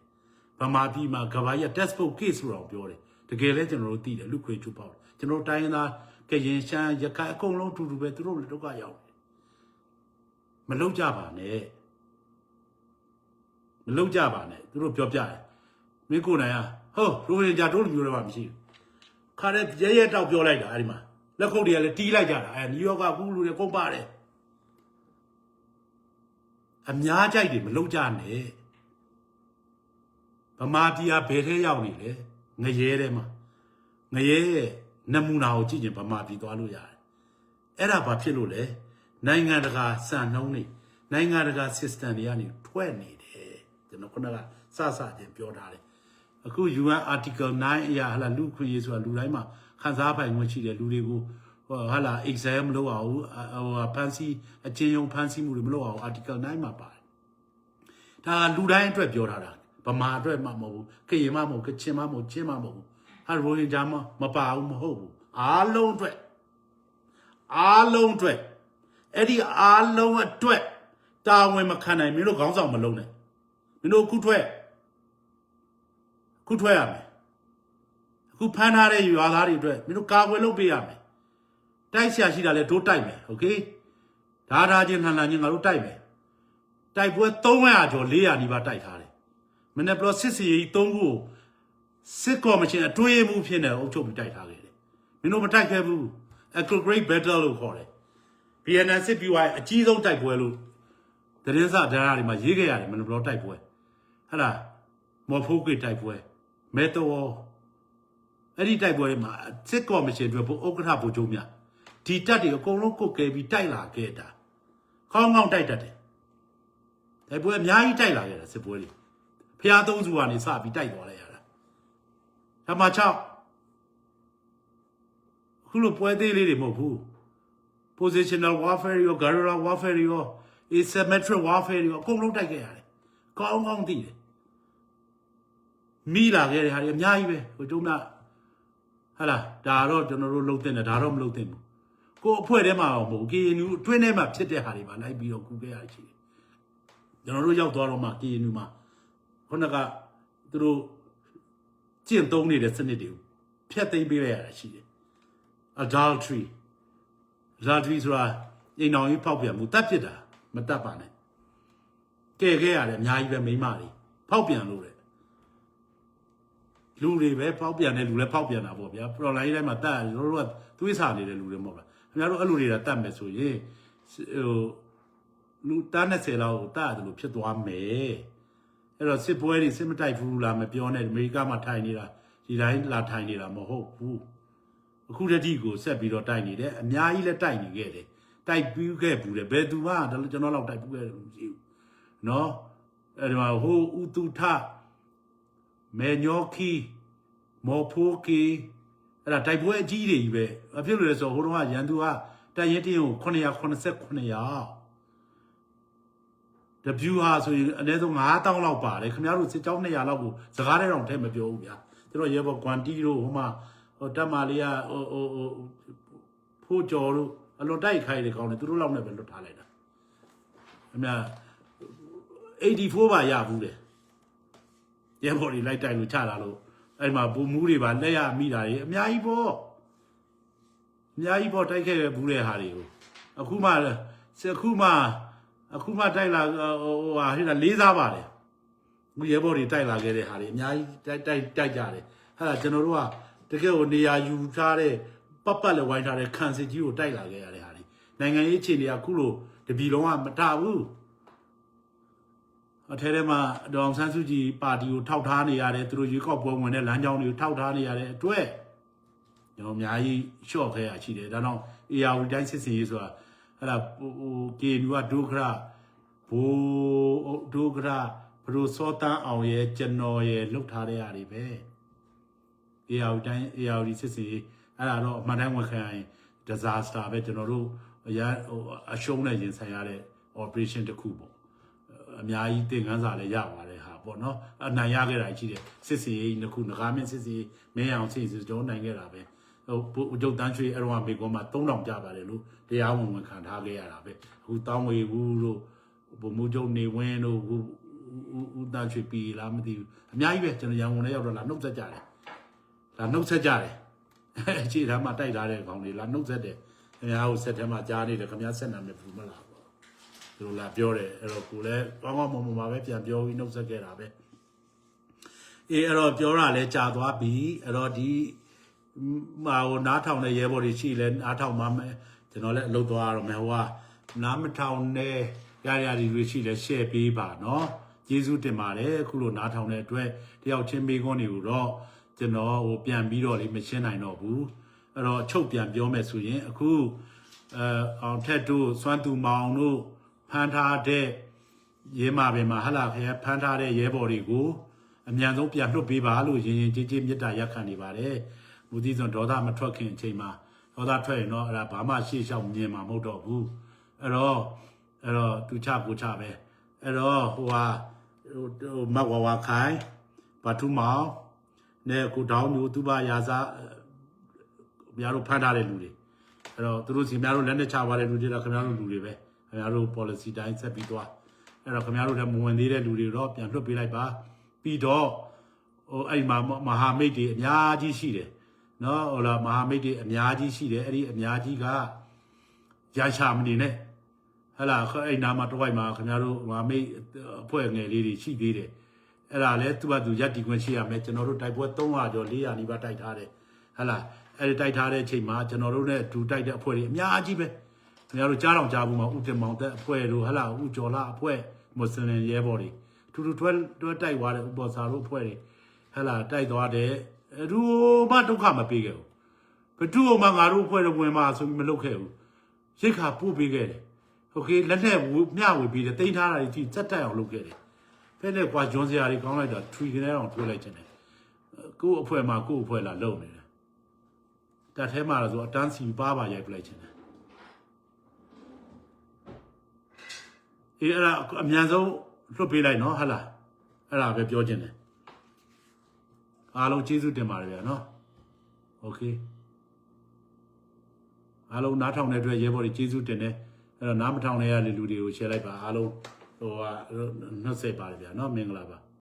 ဗမာပြည်မှာကဘာကြီး textbook case ဆိုတော့ပြောတယ်တကယ်လဲကျွန်တော်တို့သိတယ်လူခွေချိုးပေါက်ကျွန်တော်တိုင်းရင်းသားကရင်ရှမ်းရခိုင်အကုန်လုံးတူတူပဲသူတို့လည်းဒုက္ခရောက်တယ်မလုံးကြပါနဲ့သူတို့ပြောပြတယ်မင်းကိုနိုင်ဟုတ်ရိုဟင်ဂျာတို့လူမျိုးတွေမှမရှိဘူးခါတဲ့ရဲတောက်ပြောလိုက်တာအဲ့ဒီမှာလက်ခုပ်တွေကလည်းတီးလိုက်ကြတာနယူးယောက်ကကူးလူတွေကုန်ပါတယ်အများကြိုက်တယ်မလုံးကြနဲ့ဗမာပြည်ကဘယ်ထဲရောက်နေလဲငရဲထဲမှာငရဲနမူနာကိုကြည့်ရင်ဗမာပြည်သွားလို့ရတယ်အဲ့ဒါဘာဖြစ်လို့လဲနိုင်ငံတကာစံနှုန်းတွေနိုင်ငံတကာ system တွေကနေထွက်နေတယ်ကျွန်တော်ခုနကစချင်းပြောထားတယ်အခု UN article 9အရာဟာလူခွင့်ရေးဆိုတာလူတိုင်းမှာခံစားပိုင်ခွင့်ရှိတယ်လူတွေကိုဟာလာ exam မလုပ်အောင်ဖန်စီအချင်းယုံဖန်စီမှုတွေမလုပ်အောင် article 9မှာပါတယ်ဒါလူတိုင်းအတွက်ပြောထားတာဗမာအတွက်မှမဟုတ်ဘူးကရင်မှမဟုတ်ကချင်မှမဟုတ်ချင်းမှမဟုတ်ဘူးဟာရိုဟင်ဂျာမှမပါဘူးမဟုတ်ဘူးအားလုံးအတွက်အဲ့ဒီအားလုံးအတွက်တာဝန်မခံနိုင်မင်းတို့ခေါင်းဆောင်မလုံးနဲ့မင်းတို့ခုထွက်ရမယ်အခုဖမ်းထားတဲ့ရွာသားတွေအတွက်မင်းတို့ကာကွယ်လုပ်ပေးရမယ်တိုက်ဆရာရှိတာလဲတို့တိုက်မယ်โอเคဒါချင်းလှန်ချင်းငါတို့တိုက်မယ်တိုက်ပွဲ300ကျော်400နီးပါးတိုက်ထားတယ်မနေ့ပလော့စစ်စီကြီး3ခုကိုစစ်ကော်မရှင်အတွေးမှုဖြစ်နေအုပ်ချုပ်ပြီးတိုက်ထားခဲ့တယ်မင်းတို့မတိုက်ခဲ့ဘူး a great battle လို့ခေါ်တယ် BNN စစ် BY အကြီးဆုံးတိုက်ပွဲလို့သတင်းစာဒါတွေမှာရေးခဲ့ရတယ်မနေ့ပလော့တိုက်ပွဲဟဲ့လားမော်ဖိုးကွေတိုက်ပွဲမဲတော်အဲ့ဒီတိုက်ပွဲတွေမှာစစ်ကော်မရှင်တွေဘုဥက္ကဋ္ဌဗိုလ်ချုပ်များဒီတက်တွေအကုန်လုံးကုတ်ကဲပြီးတိုက်လာခဲ့တာခေါင်းတိုက်တတ်တယ်တိုက်ပွဲအများကြီးတိုက်လာခဲ့တာစစ်ပွဲတွေဖျားသုံးစုကနေစပြီးတိုက်သွားလိုက်ရတာဒါမှ6ခုလိုပွဲသေးလေးတွေမဟုတ်ဘူး positional warfare ရော guerrilla warfare ရော asymmetric warfare ရောအကုန်လုံးတိုက်ခဲ့ရတယ်ကောင်းသိတယ်မိလာခဲ့တဲ့ဟာတွေအများကြီးပဲဟိုကျုံနာဟာလားဒါတော့ကျွန်တော်တို့လှုပ်တဲ့ဒါတော့မလှုပ်တဲ့ဘူးကိုအဖွဲ့ထဲမှာမဟုတ် KNU အတွင်းထဲမှာဖြစ်တဲ့ဟာတွေပါလိုက်ပြီးတော့ကူခဲ့ရရှိတယ်ကျွန်တော်တို့ရောက်သွားတော့မှ KNU မှာခုနကသူတို့ကျင့်သုံးနေတဲ့စနစ်တွေကိုဖျက်သိမ်းပေးရတာရှိတယ် adultery ဆိုတာအိမ်တော်ကြီးဖောက်ပြန်မှုတတ်ဖြစ်တာမတတ်ပါနဲ့ကဲခဲ့ရတယ်အများကြီးပဲမိန်းမတွေဖောက်ပြန်လို့တဲ့ လူတွေပဲပေါက်ပြန်တဲ့လူလည်းပေါက်ပြန်တာပေါ့ဗျာပရော်လိုင်းတိုင်းမှာတတ်တို့ကသွေးစာနေတဲ့လူတွေမဟုတ်လားခင်ဗျားတို့အဲ့လိုတွေကတတ်မယ်ဆိုရင်ဟိုလူတား20လောက်တတ်တယ်လို့ဖြစ်သွားမယ်အဲ့တော့စစ်ပွဲတွေစစ်မတိုက်ဘူးလားမပြောနဲ့အမေရိကမှာထိုင်နေတာဒီတိုင်းလာထိုင်နေတာမဟုတ်ဘူးအခုတတိကိုဆက်ပြီးတော့တိုက်နေတယ်အများကြီးလည်းတိုက်နေခဲ့တယ်တိုက်ပြီးခဲ့ဘူးတယ်ဘယ်သူမှကျွန်တော်လောက်တိုက်ပြီးခဲ့တယ်မရှိဘူးနော်အဲ့ဒီမှာဟိုဥတုထမေညောခီမောဖိုကီအဲ့ဒါတိုက်ပွဲအကြီးတွေကြီးပဲအဖြစ်လို့လဲဆိုဟိုတုန်းကရန်သူကတိုက်ရင်တင်းကို989ရောက်တပြူဟာဆိုရင်အနည်းဆုံး9000လောက်ပါတယ်ခင်ဗျားတို့စစ်ကြောင်း200လောက်ကိုစကားတဲ့တောင်ထဲမပြောဘူးဗျာကျွန်တော်ရေဘော်ကွမ်တီတို့ဟိုမှာဟိုတက်မာလေးကဟိုဖိုးကျော်တို့အလွန်တိုက်ခိုင်းတယ်ကောင်းတယ်သူတို့လောက်နဲ့ပဲလွတ်ထားလိုက်တာခင်ဗျာ84ပါရဘူးတယ်ရေဘော်တွေလိုက်တိုက်လို့ချတာလို့အဲ့မှာဘူမူးတွေပါလက်ရမိတာတွေအများကြီးပေါ့တိုက်ခဲ့ဘူးတဲ့ဟာတွေကိုအခုမှတိုက်လာဟိုဟာဟိလေးစားပါတယ်အခုရေဘော်တွေတိုက်လာခဲ့တဲ့ဟာတွေအများကြီးတိုက်ကြတယ်အဲ့ဒါကျွန်တော်တို့ကတကယ်ကိုနေရာယူထားတဲ့ပတ်လည်းဝိုင်းထားတဲ့ခံစစ်ကြီးကိုတိုက်လာခဲ့ရတဲ့ဟာတွေနိုင်ငံရေးအခြေအနေကခုလိုတပြည်လုံးကမတဘူးအထဲထဲမှာဒေါအောင်ဆန်းစုကြည်ပါတီကိုထောက်ထားနေရတယ်သူတို့ရွေးကောက်ပွဲဝင်တဲ့လမ်းကြောင်းတွေကိုထောက်ထားနေရတဲ့အတွက်ကျွန်တော်အများကြီးရှော့ခဲရရှိတယ်ဒါတော့ AR တိုင်းစစ်စင်ရေးဆိုတာအဲ့ဒါဟို KNU ကဒုက္ခရဘိုးဒုက္ခရဘရိုစောတန်းအောင်ရဲ့ကျွန်တော်ရဲ့လှုပ်ထားတဲ့အားတွေပဲ AR တိုင်း AR စစ်စင်ရေးအဲ့ဒါတော့အမှန်တမ်းဝန်ခံရင် disaster ပဲကျွန်တော်တို့အရှုံးနဲ့ရင်ဆိုင်ရတဲ့ operation တစ်ခုပေါ့အများကြီးသင်ခန်းစာလည်းရပါတယ်ဟာပေါ့နော်အနိုင်ရခဲ့တာရှိတယ်စစ်စီရေးနှစ်ခုငကားမင်းစစ်စီမင်းအောင်စစ်စီကျွန်တော်နိုင်ခဲ့တာပဲဟိုကျုပ်တန်းချွေအဲ့တော့မေကောမှာ3000ကြပါတယ်လို့တရားဝင်ခံထားခဲ့ရတာပဲအခုတောင်းဝေဘူးတို့ဘုံမူကျုပ်နေဝင်းတို့ဦးတန်းချွေပြီလားမသိဘူးအများကြီးပဲကျွန်တော်ရန်ကုန်ထဲရောက်တော့လာနှုတ်ဆက်ကြတယ်အခြေထားမှာတိုက်ထားတဲ့ကောင်တွေလာနှုတ်ဆက်တယ်ခင်ဗျားကိုဆက်ထဲမှာကြားနေတယ်ခင်ဗျားဆက်နာမယ်ဘူးမလားပေါ့သူတို့လာပြောတယ်အဲ့တော့ကိုလည်းကောင်းကောင်းမွန်မွန်ပါပဲပြန်ပြောပြီးနှုတ်ဆက်ခဲ့တာပဲအဲ့တော့ပြောတာလဲကြာသွားပြီအဲ့တော့ဒီဟိုနားထောင်တဲ့ရဲဘော်တွေရှိလဲနားထောင်မှမယ်ကျွန်တော်လည်းအလုပ်သွားရတော့မယ်ဟိုကနားမထောင်တဲ့ရတွေရှိလဲ share ပေးပါနော်ကျေးဇူးတင်ပါတယ်အခုလိုနားထောင်တဲ့အတွက်တယောက်ချင်းမေးခွန်းတွေကိုတော့ကျွန်တော်ဟိုပြန်ပြီးတော့လေးမရှင်းနိုင်တော့ဘူးအဲ့တော့ချုပ်ပြန်ပြောမယ်ဆိုရင်အခုအောင်ထက်တို့စွမ်းသူမောင်တို့ဖမ်းထားတဲ့ရဲမာပင်မှာဟလာခဲဖမ်းထားတဲ့ရဲဘော်တွေကိုအမြန်ဆုံးပြန်လွှတ်ပေးပါလို့ရင်ကြေးမြတ်တာရက်ခံနေပါတယ်မူသီးစွန်ဒေါသမထွက်ခင်အချိန်မှာဒေါသထွက်ရင်တော့အဲ့ဒါဘာမှရှေ့လျှောက်မြင်မှာမဟုတ်တော့ဘူးအဲ့တော့သူချကိုချပဲအဲ့တော့ဟိုမတ်ဝါခိုင်ဘာထူမောင်နဲ့ကိုတောင်းမျိုးသူပါရာစားများတို့ဖမ်းထားတဲ့လူတွေအဲ့တော့သူတို့စီများတို့လက်နဲ့ချသွားတဲ့လူတွေတော့ခင်ဗျားတို့လူတွေပဲခင်ဗျားတို့ policy တိုင်းဆက်ပြီးသွားအဲ့တော့ခင်ဗျားတို့လည်းမဝင်သေးတဲ့လူတွေတော့ပြန်လွှတ်ပေးလိုက်ပါပြီးတော့ဟိုအဲ့မှာမဟာမိတ်တွေအများကြီးရှိတယ်နော်ဟိုလားမဟာမိတ်တွေအများကြီးရှိတယ်အဲ့ဒီအများကြီးကရရှာမနေနဲ့ဟလာအဲ့နာမှာတဝိုက်မှာခင်ဗျားတို့မဟာမိတ်အဖွဲ့ငယ်လေးတွေရှိသေးတယ်အဲ့ဒါလဲသူ့ဘာသူရက်တီခွင့်ရှိရမယ်ကျွန်တော်တို့တိုက်ပွဲ300ကျော်400နီးပါးတိုက်ထားတယ်ဟလာအဲ့ဒီတိုက်ထားတဲ့အချိန်မှာကျွန်တော်တို့နဲ့ဒူတိုက်တဲ့အဖွဲ့တွေအများကြီးပဲခင်ဗျားတို့ကြားတော့ကြားဘူးမှာဥတ္တမောင်တဲ့အဖွဲ့တို့ဟလာဥကျော်လာအဖွဲ့မွတ်စလင်ရဲဘော်တွေထူထူတွဲတိုက်သွားတဲ့ဥပ္ပစာတို့အဖွဲ့တွေဟလာတိုက်သွားတဲ့သူမှဒုက္ခမပေးခဲ့ဘူးဘသူ့မှငါတို့အဖွဲ့တွေဝင်มาဆိုပြီးမလုပ်ခဲ့ဘူးရိတ်ခါပို့ပေးခဲ့တယ်โอเคလက်နဲ့မျှဝေပြီးတယ်တင်ထားတာကြီးစက်တက်အောင်လုပ်ခဲ့တယ်ဖဲနဲ့ကွာဂျွန်စရာတွေကောင်းလိုက်တာထွေကနေအောင်ထွေးလိုက်ချင်တယ်ကို့အဖွဲ့မှာကို့အဖွဲ့လာလုံနေတယ်တတ်ထဲမှာဆိုအတန်းစီပါရိုက်ပလိုက်ချင်တယ်အဲ့ဒါအမြန်ဆုံးလွတ်ပေးလိုက်နော်ဟုတ်လားအဲ့ဒါပဲပြောချင်တယ်အားလုံးကျေးဇူးတင်ပါတယ်ဗျာနော်โอเคအားလုံးနားထောင်တဲ့အတွက်ရဲဘော်တွေကျေးဇူးတင်တယ်အဲ့တော့နားမထောင်ရတဲ့လူတွေကို share လိုက်ပါအားလုံးဟိုနှုတ်ဆက်ပါတယ်ဗျာနော်မင်္ဂလာပါ